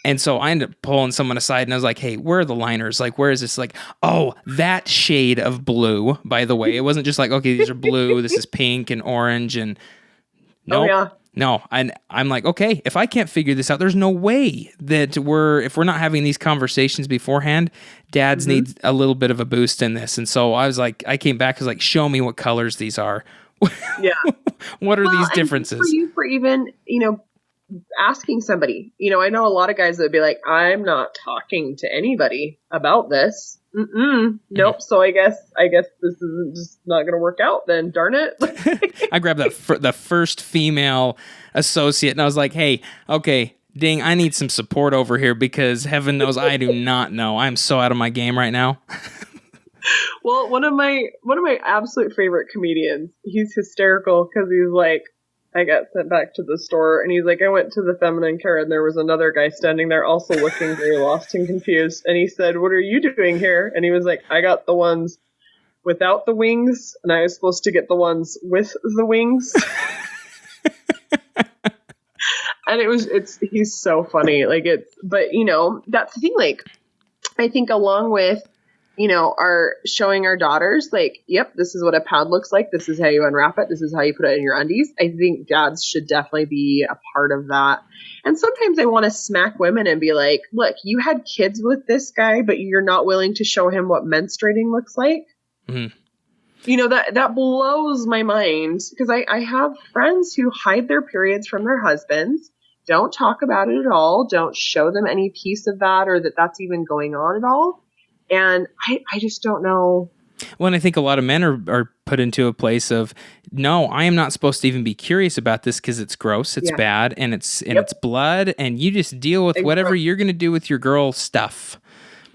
And so I ended up pulling someone aside and I was like, hey, where are the liners? Where is this? Oh, that shade of blue, by the way. It wasn't just okay, these are blue. This is pink and orange. And no, I'm like, okay, if I can't figure this out, there's no way that if we're not having these conversations beforehand, dads need a little bit of a boost in this. And so I came back, I was like, show me what colors these are. Yeah. What are these differences? For you, for even, asking somebody, I know a lot of guys that would be like, I'm not talking to anybody about this. Nope. So I guess this is just not going to work out then, darn it. I grabbed the first female associate and I was like, hey, okay, ding, I need some support over here because heaven knows I do not know. I'm so out of my game right now. Well, one of my absolute favorite comedians, he's hysterical because he's like, I got sent back to the store and he's like, I went to the feminine care and there was another guy standing there also looking very lost and confused. And he said, what are you doing here? And he was like, I got the ones without the wings and I was supposed to get the ones with the wings. And he's so funny. But that's the thing. I think along with, are showing our daughters yep, this is what a pad looks like. This is how you unwrap it. This is how you put it in your undies. I think dads should definitely be a part of that. And sometimes I want to smack women and be like, look, you had kids with this guy, but you're not willing to show him what menstruating looks like. Mm-hmm. That blows my mind because I have friends who hide their periods from their husbands, don't talk about it at all, don't show them any piece of that or that's even going on at all. And I just don't know. Well, and I think a lot of men are put into a place of, no, I am not supposed to even be curious about this because it's gross, it's bad, and it's blood, and you just deal with whatever you're going to do with your girl stuff.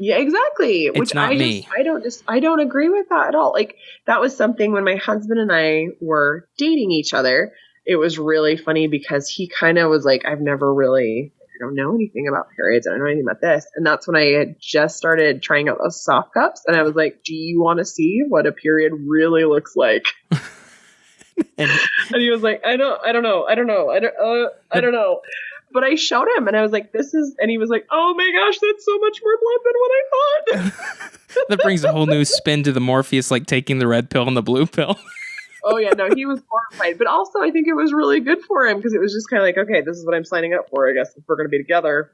Yeah, exactly. It's Which not me. I don't agree with that at all. Like, that was something when my husband and I were dating each other. It was really funny because he kind of was like, I don't know anything about periods. I don't know anything about this. And that's when I had just started trying out those soft cups. And I was like, do you want to see what a period really looks like? And he was like, I don't know. But I showed him and I was like, and he was like, oh my gosh, that's so much more blood than what I thought. That brings a whole new spin to the Morpheus, like taking the red pill and the blue pill. Oh yeah, no, he was horrified. But also I think it was really good for him because it was just kind of like, okay, this is what I'm signing up for, I guess, if we're going to be together.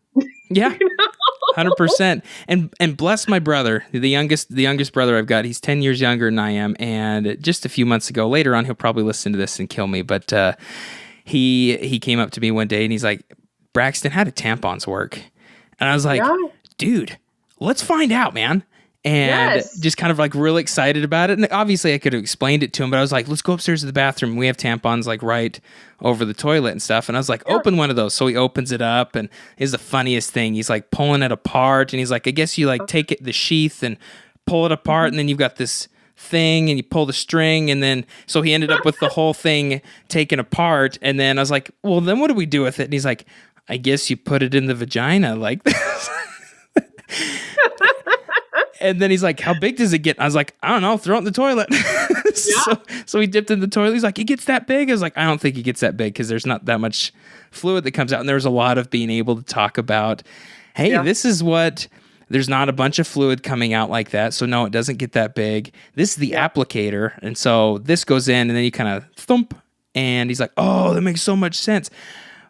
Yeah. 100%. And bless my brother, the youngest brother I've got. He's 10 years younger than I am. And just a few months ago, later on, he'll probably listen to this and kill me. But he came up to me one day and he's like, Braxton, how do tampons work? And I was like, dude, let's find out, man. And just kind of like really excited about it. And obviously I could have explained it to him, but I was like, let's go upstairs to the bathroom. We have tampons like right over the toilet and stuff. And I was like, open one of those. So he opens it up and it's the funniest thing. He's like pulling it apart and he's like, I guess you like take the sheath and pull it apart. And then you've got this thing and you pull the string. And then, so he ended up with the whole thing taken apart. And then I was like, well, then what do we do with it? And he's like, I guess you put it in the vagina like this. And then he's like, how big does it get? I was like, I don't know, throw it in the toilet. So he dipped in the toilet. He's like, it gets that big? I was like, I don't think it gets that big because there's not that much fluid that comes out. And there's a lot of being able to talk about, hey, this is what, there's not a bunch of fluid coming out like that. So no, it doesn't get that big. This is the applicator. And so this goes in and then you kind of thump. And he's like, oh, that makes so much sense.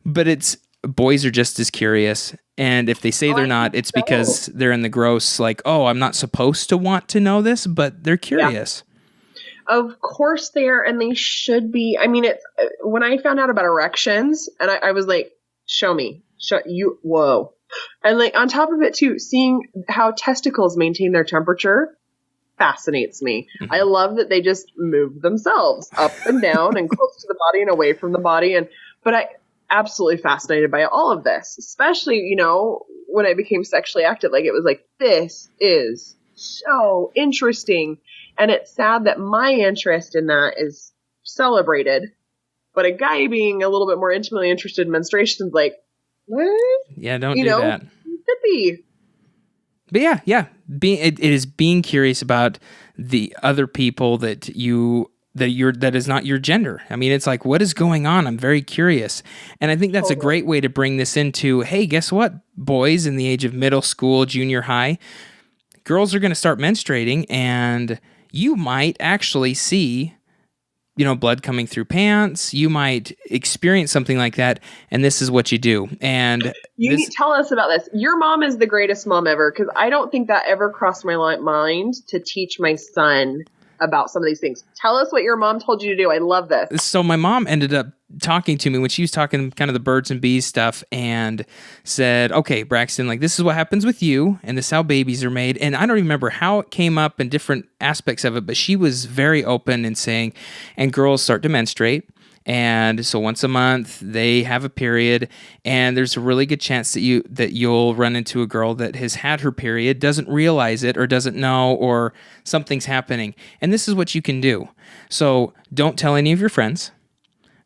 But boys are just as curious. And if they say they're not, it's because they're in the gross, like, oh, I'm not supposed to want to know this, but they're curious. Yeah. Of course they are, and they should be. I mean, when I found out about erections, and I was like, show me. Whoa. And like on top of it too, seeing how testicles maintain their temperature fascinates me. Mm-hmm. I love that they just move themselves up and down and close to the body and away from the body. But I absolutely fascinated by all of this, especially, when I became sexually active. Like, it was like, this is so interesting. And it's sad that my interest in that is celebrated, but a guy being a little bit more intimately interested in menstruation is like, what? Yeah, don't do that. Could be. But yeah. It is being curious about the other people that is not your gender. I mean, it's like, what is going on? I'm very curious. And I think that's a great way to bring this into, hey, guess what? Boys in the age of middle school, junior high, girls are going to start menstruating, and you might actually see, blood coming through pants. You might experience something like that, and this is what you do. And tell us about this. Your mom is the greatest mom ever, because I don't think that ever crossed my mind to teach my son about some of these things. Tell us what your mom told you to do. I love this. So my mom ended up talking to me when she was talking kind of the birds and bees stuff and said, okay, Braxton, like, this is what happens with you, and this is how babies are made. And I don't remember how it came up in different aspects of it, but she was very open in saying, and girls start to menstruate. And so once a month they have a period, and there's a really good chance that you'll run into a girl that has had her period, doesn't realize it or doesn't know, or something's happening. And this is what you can do. So don't tell any of your friends.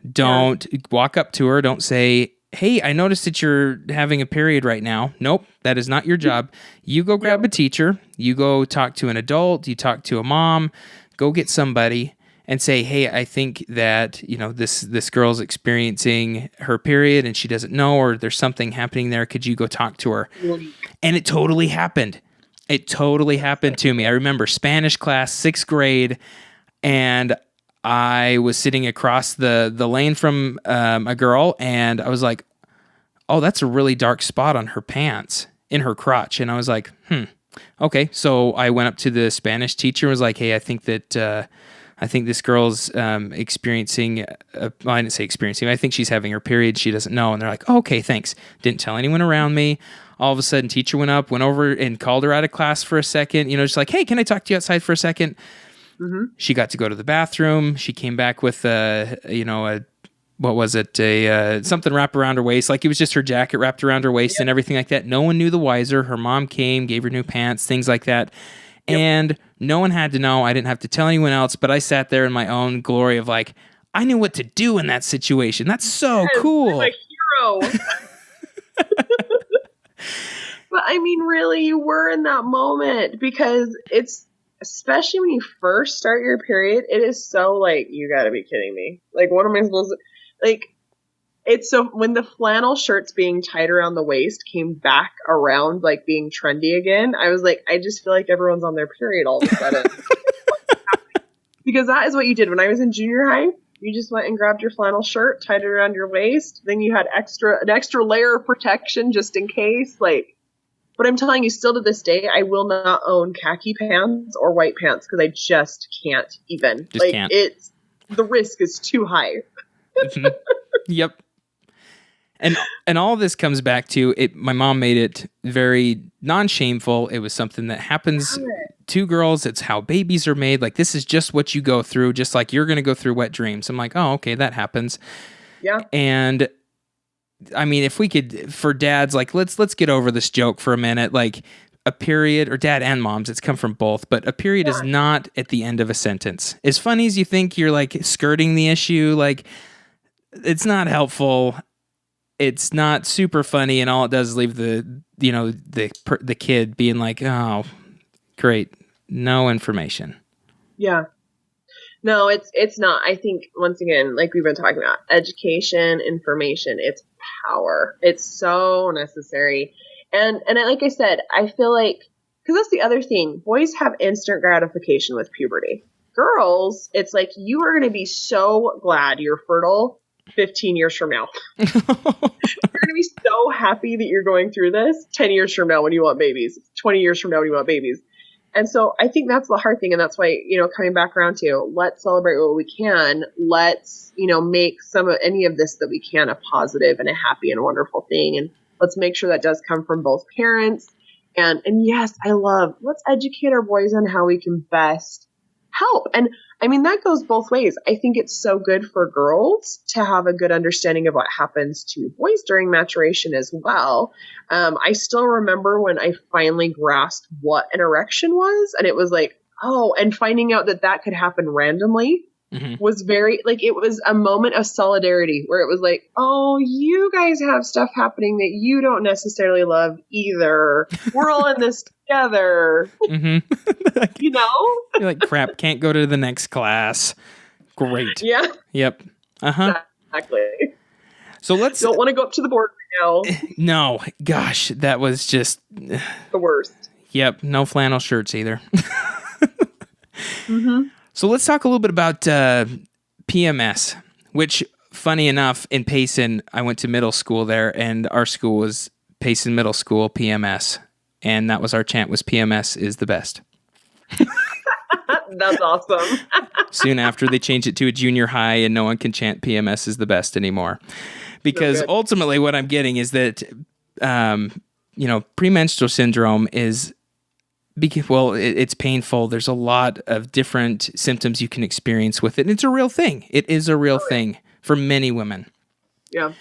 Don't walk up to her. Don't say, hey, I noticed that you're having a period right now. Nope, that is not your job. You go grab a teacher. You go talk to an adult. You talk to a mom. Go get somebody and say, hey, I think that, this girl's experiencing her period and she doesn't know, or there's something happening there. Could you go talk to her? And it totally happened. It totally happened to me. I remember Spanish class, 6th grade, and I was sitting across the lane from a girl, and I was like, oh, that's a really dark spot on her pants, in her crotch. And I was like, okay. So I went up to the Spanish teacher and was like, hey, I think this girl's experiencing, I didn't say experiencing, I think she's having her period. She doesn't know. And they're like, oh, okay, thanks. Didn't tell anyone around me. All of a sudden, teacher went over and called her out of class for a second, just like, hey, can I talk to you outside for a second? She got to go to the bathroom. She came back with what was it? Something wrapped around her waist. Like it was just her jacket wrapped around her waist and everything like that. No one knew the wiser. Her mom came, gave her new pants, things like that. And no one had to know. I didn't have to tell anyone else, but I sat there in my own glory of like, I knew what to do in that situation. That's so cool. I'm a hero. But I mean, really, you were in that moment because it's, especially when you first start your period, it is so like, you gotta be kidding me. Like, what am I supposed to, like, it's so, when the flannel shirts being tied around the waist came back around, like, being trendy again, I was like, I just feel like everyone's on their period all of a sudden. Because that is what you did when I was in junior high. You just went and grabbed your flannel shirt, tied it around your waist, then you had an extra layer of protection just in case, like. But I'm telling you, still to this day, I will not own khaki pants or white pants because I just can't even. Just can't. It's, the risk is too high. Yep. And all this comes back to it. My mom made it very non-shameful. It was something that happens to girls. It's how babies are made. Like, this is just what you go through, just like you're going to go through wet dreams. I'm like, oh, okay, that happens. Yeah. And I mean, if we could, for dads, like, let's get over this joke for a minute. Like, a period, or dad and moms, it's come from both, but a period is not at the end of a sentence. As funny as you think you're, like, skirting the issue, like, it's not helpful. It's not super funny, and all it does is leave the kid being like, oh, great, no information. Yeah. No, it's not. I think, once again, like we've been talking about, education, information, it's power. It's so necessary. And like I said, I feel like, because that's the other thing, boys have instant gratification with puberty. Girls, it's like, you are going to be so glad you're fertile 15 years from now. You're going to be so happy that you're going through this 10 years from now when you want babies, 20 years from now when you want babies. And so I think that's the hard thing. And that's why, coming back around to, let's celebrate what we can. Let's, make any of this that we can a positive and a happy and wonderful thing. And let's make sure that does come from both parents. And yes, let's educate our boys on how we can best help. And I mean, that goes both ways. I think it's so good for girls to have a good understanding of what happens to boys during maturation as well. I still remember when I finally grasped what an erection was, and it was like, oh, and finding out that could happen randomly was very, like, it was a moment of solidarity where it was like, oh, you guys have stuff happening that you don't necessarily love either. We're all in this together. You're like, crap, can't go to the next class. Great. Yeah. Yep. Exactly. So let's... Don't want to go up to the board right now. No. Gosh, that was just... the worst. Yep. No flannel shirts either. So let's talk a little bit about PMS, which, funny enough, in Payson, I went to middle school there, and our school was Payson Middle School, PMS. And that was our chant, was PMS is the best. That's awesome. Soon after, they changed it to a junior high, and no one can chant PMS is the best anymore. Because ultimately what I'm getting is that, premenstrual syndrome is... it's painful. There's a lot of different symptoms you can experience with it. And it's a real thing. It is a real thing for many women. Yeah.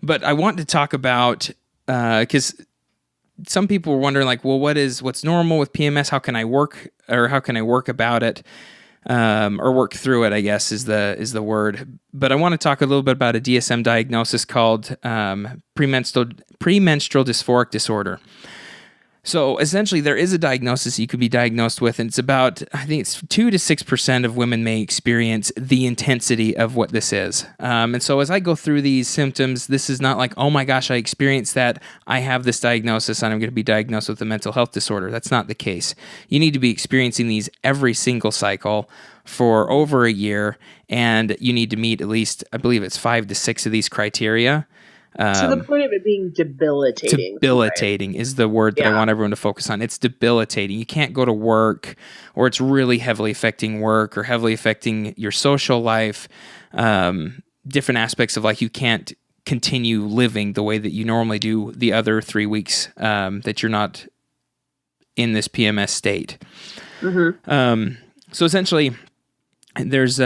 But I want to talk about, because some people were wondering, like, well, what's normal with PMS? How can I work about it? Or work through it, I guess, is the word. But I want to talk a little bit about a DSM diagnosis called premenstrual dysphoric disorder. So essentially, there is a diagnosis you could be diagnosed with, and it's about, I think it's 2 to 6% of women may experience the intensity of what this is. And so as I go through these symptoms, this is not like, oh my gosh, I experienced that, I have this diagnosis, and I'm going to be diagnosed with a mental health disorder. That's not the case. You need to be experiencing these every single cycle for over a year, and you need to meet at least, I believe it's 5 to 6 of these criteria. To the point of it being debilitating. Debilitating is the word that I want everyone to focus on. It's debilitating. You can't go to work, or it's really heavily affecting work or heavily affecting your social life. Different aspects of, like, you can't continue living the way that you normally do the other 3 weeks that you're not in this PMS state. So essentially, there's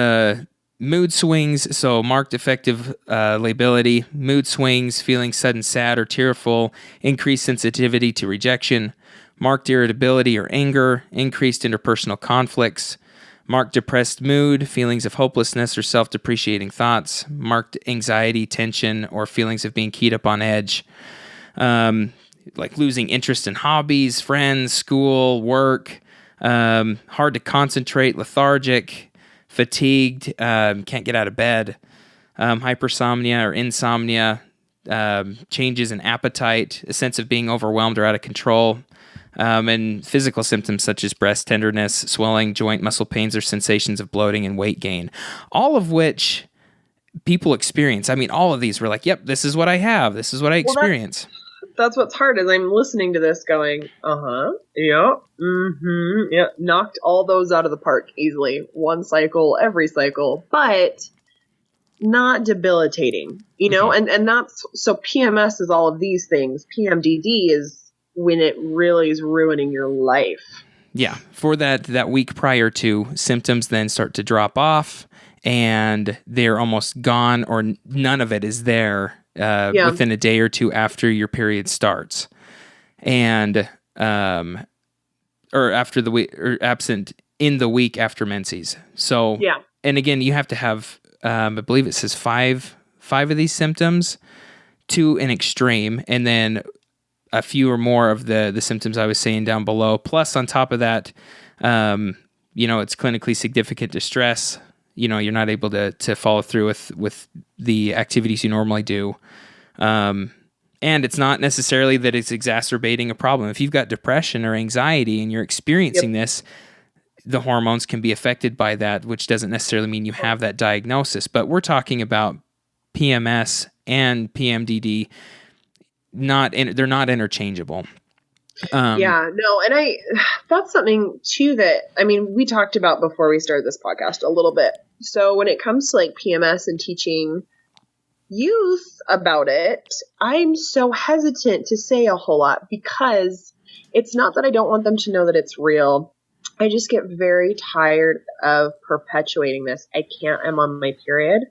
mood swings, so marked affective lability, mood swings, feeling sudden sad or tearful, increased sensitivity to rejection, marked irritability or anger, increased interpersonal conflicts, marked depressed mood, feelings of hopelessness or self-depreciating thoughts, marked anxiety, tension, or feelings of being keyed up on edge, like losing interest in hobbies, friends, school, work, hard to concentrate, lethargic, fatigued, can't get out of bed, hypersomnia or insomnia, changes in appetite, a sense of being overwhelmed or out of control, and physical symptoms such as breast tenderness, swelling, joint muscle pains, or sensations of bloating and weight gain, all of which people experience. I mean, all of these were like, yep, this is what I have. This is what I experience. That's what's hard is I'm listening to this going, yeah, yeah, knocked all those out of the park easily. One cycle, every cycle, but not debilitating, and that's, so PMS is all of these things. PMDD is when it really is ruining your life. Yeah. For that week prior to, symptoms then start to drop off and they're almost gone or none of it is there within a day or two after your period starts, and or after the week, or absent in the week after menses. So and again, you have to have I believe it says five of these symptoms to an extreme, and then a few or more of the symptoms I was saying down below. Plus, on top of that, it's clinically significant distress. You're not able to follow through with the activities you normally do. And it's not necessarily that it's exacerbating a problem. If you've got depression or anxiety and you're experiencing this, the hormones can be affected by that, which doesn't necessarily mean you have that diagnosis. But we're talking about PMS and PMDD. They're not interchangeable. And that's something too that, we talked about before we started this podcast a little bit. So when it comes to like PMS and teaching youth about it, I'm so hesitant to say a whole lot because it's not that I don't want them to know that it's real. I just get very tired of perpetuating this. I'm on my period.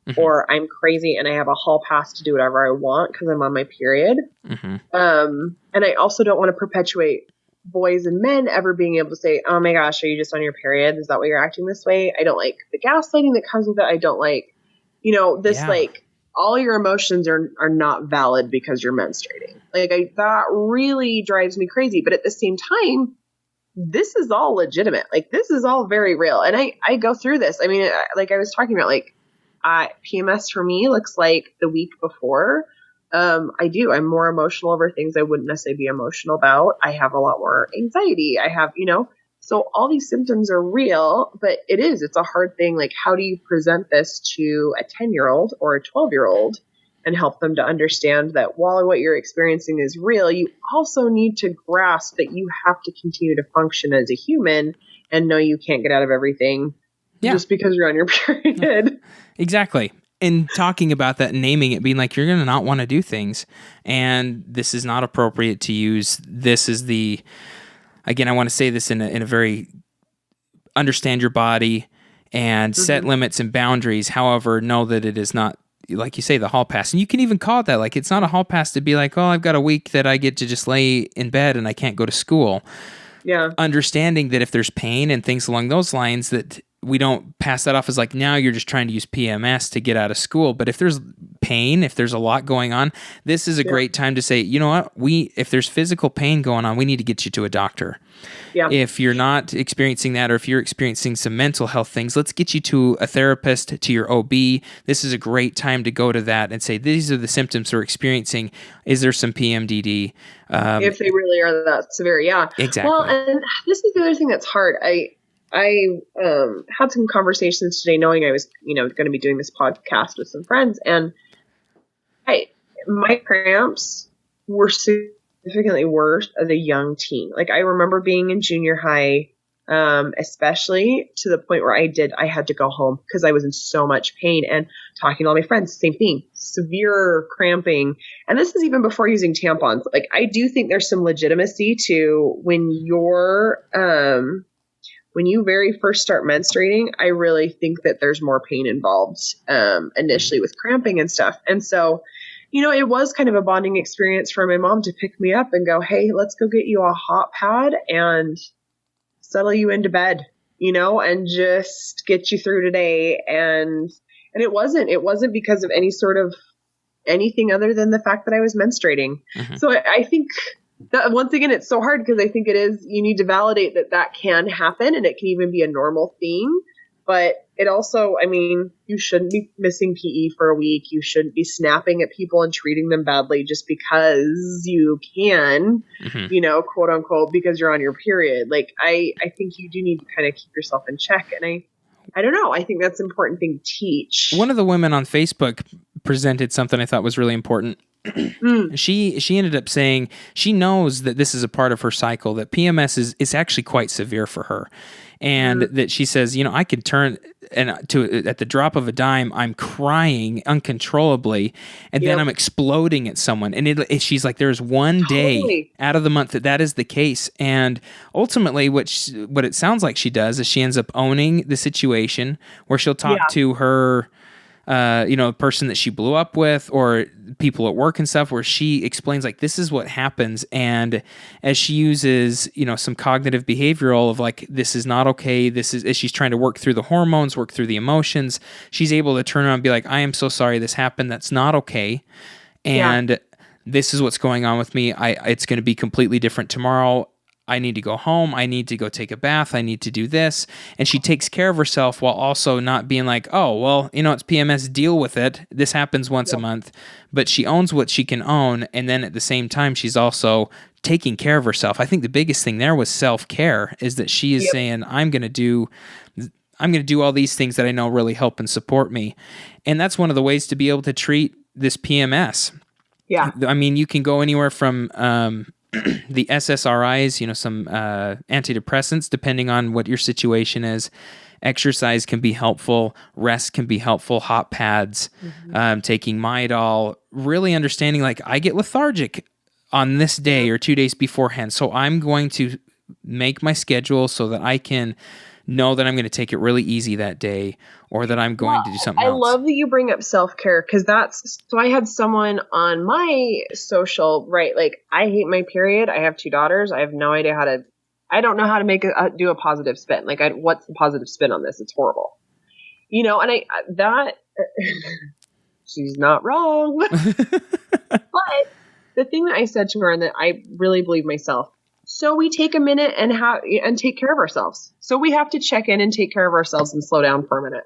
Mm-hmm. Or I'm crazy and I have a hall pass to do whatever I want because I'm on my period. Mm-hmm. And I also don't want to perpetuate boys and men ever being able to say, oh my gosh, are you just on your period? Is that why you're acting this way? I don't like the gaslighting that comes with it. I don't like, like all your emotions are not valid because you're menstruating. That really drives me crazy. But at the same time, this is all legitimate. Like this is all very real. And I go through this. I was talking about PMS for me looks like the week before. I'm more emotional over things I wouldn't necessarily be emotional about. I have a lot more anxiety. I have, so all these symptoms are real, but it's a hard thing. Like, how do you present this to a 10-year-old or a 12-year-old and help them to understand that while what you're experiencing is real, you also need to grasp that you have to continue to function as a human and know you can't get out of everything just because you're on your period. Exactly. And talking about that and naming it, being like, you're going to not want to do things. And this is not appropriate to use. This is again, I want to say this in a very understand your body and set limits and boundaries. However, know that it is not, like you say, the hall pass. And you can even call it that. Like, it's not a hall pass to be like, oh, I've got a week that I get to just lay in bed and I can't go to school. Yeah. Understanding that if there's pain and things along those lines, that we don't pass that off as like, now you're just trying to use PMS to get out of school. But if there's pain, if there's a lot going on, this is a great time to say, you know what, if there's physical pain going on, we need to get you to a doctor. Yeah. If you're not experiencing that, or if you're experiencing some mental health things, let's get you to a therapist, to your OB. This is a great time to go to that and say, these are the symptoms we're experiencing. Is there some PMDD? If they really are that severe, yeah. Exactly. Well, and this is the other thing that's hard. I had some conversations today knowing I was, going to be doing this podcast with some friends, and my cramps were significantly worse as a young teen. Like, I remember being in junior high, especially to the point where I had to go home because I was in so much pain, and talking to all my friends, same thing, severe cramping. And this is even before using tampons. Like, I do think there's some legitimacy to when you're, when you very first start menstruating, I really think that there's more pain involved initially with cramping and stuff. And so, it was kind of a bonding experience for my mom to pick me up and go, hey, let's go get you a hot pad and settle you into bed, and just get you through today. And it wasn't because of any sort of anything other than the fact that I was menstruating. Mm-hmm. So I think that once again, it's so hard because I think you need to validate that can happen and it can even be a normal thing. But it also, you shouldn't be missing PE for a week. You shouldn't be snapping at people and treating them badly just because you can, mm-hmm. Quote unquote, because you're on your period. Like, I think you do need to kind of keep yourself in check. And I don't know. I think that's an important thing to teach. One of the women on Facebook presented something I thought was really important. She ended up saying she knows that this is a part of her cycle, that PMS is actually quite severe for her. And that she says, I could turn at the drop of a dime, I'm crying uncontrollably, and then I'm exploding at someone. And she's like, there's one day out of the month that is the case. And ultimately, what it sounds like she does is she ends up owning the situation where she'll talk to her a person that she blew up with or people at work and stuff, where she explains like, this is what happens. And as she uses, some cognitive behavioral of like, this is not okay. As she's trying to work through the hormones, work through the emotions, she's able to turn around and be like, I am so sorry this happened. That's not okay. And this is what's going on with me. It's going to be completely different tomorrow. I need to go home. I need to go take a bath. I need to do this. And she takes care of herself while also not being like, oh, well, it's PMS, deal with it. This happens once a month. But she owns what she can own. And then at the same time, she's also taking care of herself. I think the biggest thing there was self-care, is that she is saying, I'm going to do all these things that I know really help and support me. And that's one of the ways to be able to treat this PMS. Yeah. You can go anywhere from the SSRIs, some antidepressants, depending on what your situation is. Exercise can be helpful. Rest can be helpful. Hot pads, taking Midol, really understanding like I get lethargic on this day or 2 days beforehand. So I'm going to make my schedule so that I can know that I'm going to take it really easy that day, or that I'm going to do something else. I love that you bring up self-care, because so I had someone on my social, right? Like, I hate my period. I have 2 daughters. I have no idea I don't know how to do a positive spin. Like, what's the positive spin on this? It's horrible. And she's not wrong. But the thing that I said to her, and that I really believe myself, so we take a minute and take care of ourselves. So we have to check in and take care of ourselves and slow down for a minute.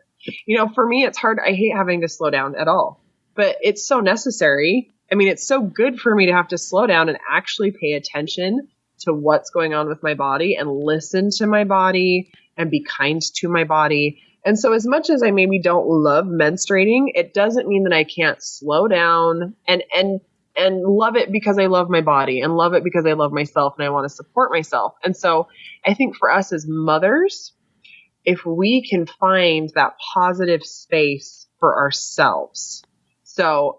For me, it's hard. I hate having to slow down at all, but it's so necessary. It's so good for me to have to slow down and actually pay attention to what's going on with my body and listen to my body and be kind to my body. And so as much as I maybe don't love menstruating, it doesn't mean that I can't slow down and love it because I love my body and love it because I love myself and I want to support myself. And so I think for us as mothers, if we can find that positive space for ourselves. So,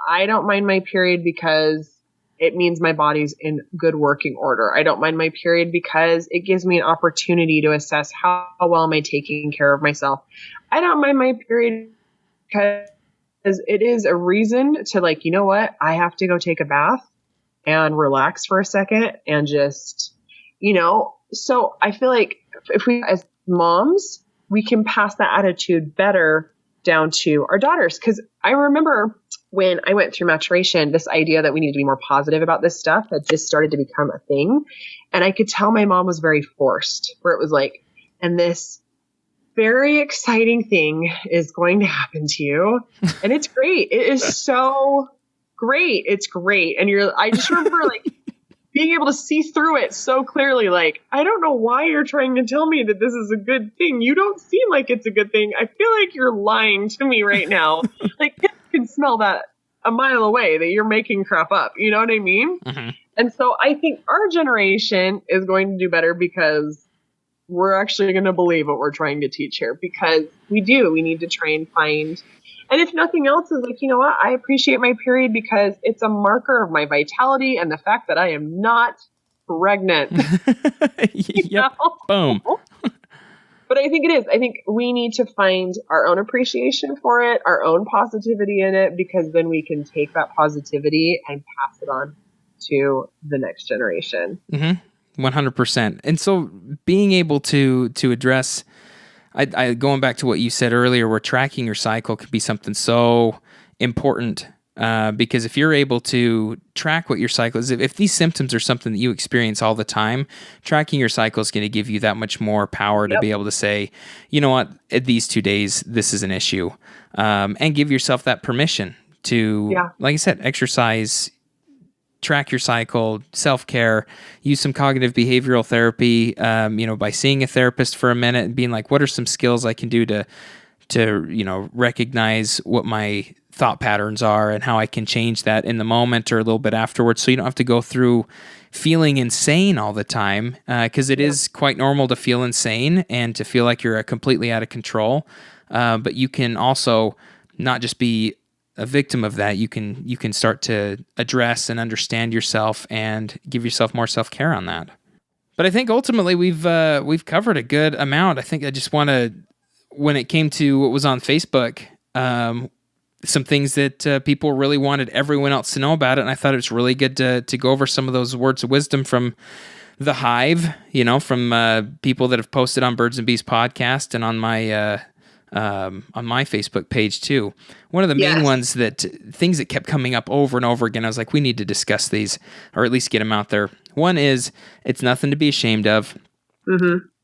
I don't mind my period because it means my body's in good working order. I don't mind my period because it gives me an opportunity to assess how well am I taking care of myself. I don't mind my period because it is a reason to like, you know what? I have to go take a bath and relax for a second and just, so I feel like if we as moms, we can pass that attitude better down to our daughters. Cause I remember when I went through maturation, this idea that we need to be more positive about this stuff had just started to become a thing. And I could tell my mom was very forced, where it was like, and this very exciting thing is going to happen to you. And it's great. It is so great. It's great. And I just remember like being able to see through it so clearly. Like, I don't know why you're trying to tell me that this is a good thing. You don't seem like it's a good thing. I feel like you're lying to me right now. Like, kids can smell that a mile away that you're making crap up. You know what I mean? Mm-hmm. And so I think our generation is going to do better because we're actually going to believe what we're trying to teach here, because we need to try and find, and if nothing else is like, you know what, I appreciate my period because it's a marker of my vitality and the fact that I am not pregnant. Yep. Boom. But I think it is. I think we need to find our own appreciation for it, our own positivity in it, because then we can take that positivity and pass it on to the next generation. 100%. And so being able to address, I going back to what you said earlier, where tracking your cycle could be something so important. Because if you're able to track what your cycle is, if these symptoms are something that you experience all the time, tracking your cycle is going to give you that much more power to be able to say, you know what, at these 2 days, this is an issue. And give yourself that permission to, like I said, exercise, track your cycle, self-care, use some cognitive behavioral therapy, by seeing a therapist for a minute and being like, what are some skills I can do to recognize what my thought patterns are and how I can change that in the moment or a little bit afterwards, so you don't have to go through feeling insane all the time, because it is quite normal to feel insane and to feel like you're completely out of control. But you can also not just be a victim of that. You can start to address and understand yourself and give yourself more self-care on that. But I think ultimately we've covered a good amount. I think I just want to, when it came to what was on Facebook, some things that people really wanted everyone else to know about it, and I thought it was really good to go over some of those words of wisdom from the Hive, from people that have posted on Birds and Bees podcast and on my Facebook page too. One of the main ones things that kept coming up over and over again, I was like, we need to discuss these, or at least get them out there. One is, it's nothing to be ashamed of.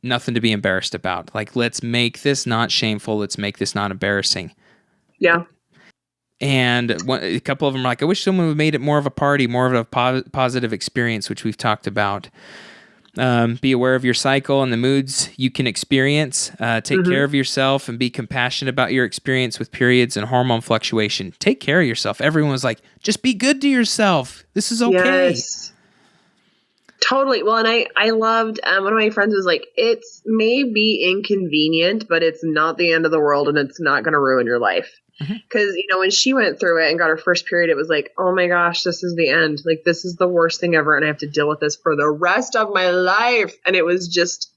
Nothing to be embarrassed about. Like, let's make this not shameful. Let's make this not embarrassing. Yeah. And a couple of them are like, I wish someone would have made it more of a party, more of a positive experience, which we've talked about. Be aware of your cycle and the moods you can experience. Take care of yourself and be compassionate about your experience with periods and hormone fluctuation. Take care of yourself. Everyone was like, just be good to yourself. This is okay. Yes. Totally. Well, and I loved, one of my friends was like, it's may be inconvenient, but it's not the end of the world and it's not going to ruin your life. Because, when she went through it and got her first period, it was like, oh my gosh, this is the end. Like, this is the worst thing ever. And I have to deal with this for the rest of my life. And it was just,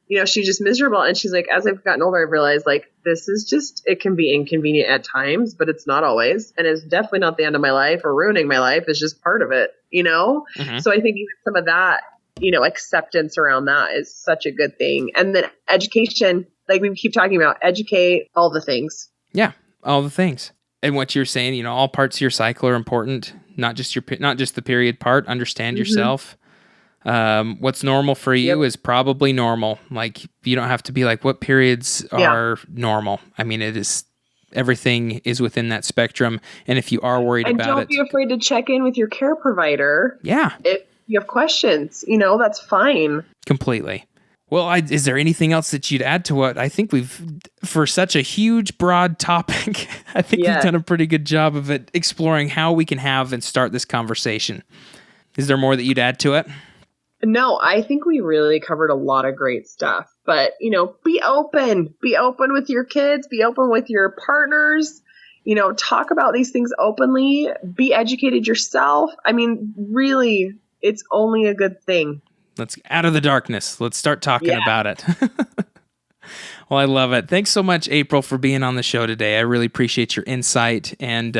she's just miserable. And she's like, as I've gotten older, I've realized, like, this is just, it can be inconvenient at times, but it's not always. And it's definitely not the end of my life or ruining my life. It's just part of it, So I think even some of that, acceptance around that is such a good thing. And then education, like we keep talking about, educate all the things. Yeah. All the things. And what you're saying, all parts of your cycle are important, not just the period part. Understand yourself. What's normal for you is probably normal. Like, you don't have to be like, what periods are normal? I mean, everything is within that spectrum. And if you are worried about it, don't be afraid to check in with your care provider. Yeah. If you have questions, that's fine. Completely. Well, is there anything else that you'd add to what I think for such a huge, broad topic, I think we've done a pretty good job of it, exploring how we can have and start this conversation. Is there more that you'd add to it? No, I think we really covered a lot of great stuff. But, be open. Be open with your kids. Be open with your partners. Talk about these things openly. Be educated yourself. I mean, really, it's only a good thing. Let's out of the darkness. Let's start talking about it. Well, I love it. Thanks so much, April, for being on the show today. I really appreciate your insight and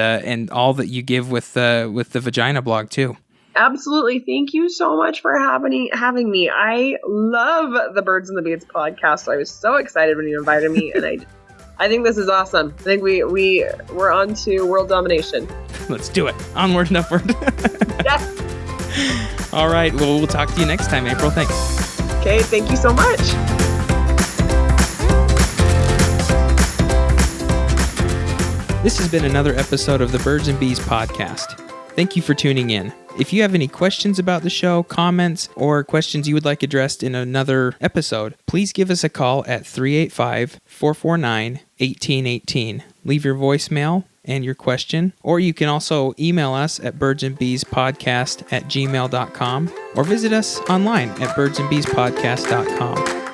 all that you give with the Vagina blog too. Absolutely. Thank you so much for having me. I love the Birds and the Bees podcast. I was so excited when you invited me, and I think this is awesome. I think we're on to world domination. Let's do it. Onward and upward. Yes. All right. Well, we'll talk to you next time, April. Thanks. Okay. Thank you so much. This has been another episode of the Birds and Bees podcast. Thank you for tuning in. If you have any questions about the show, comments, or questions you would like addressed in another episode, please give us a call at 385-449-1818. Leave your voicemail and your question, or you can also email us at birdsandbeespodcast@gmail.com or visit us online at birdsandbeespodcast.com.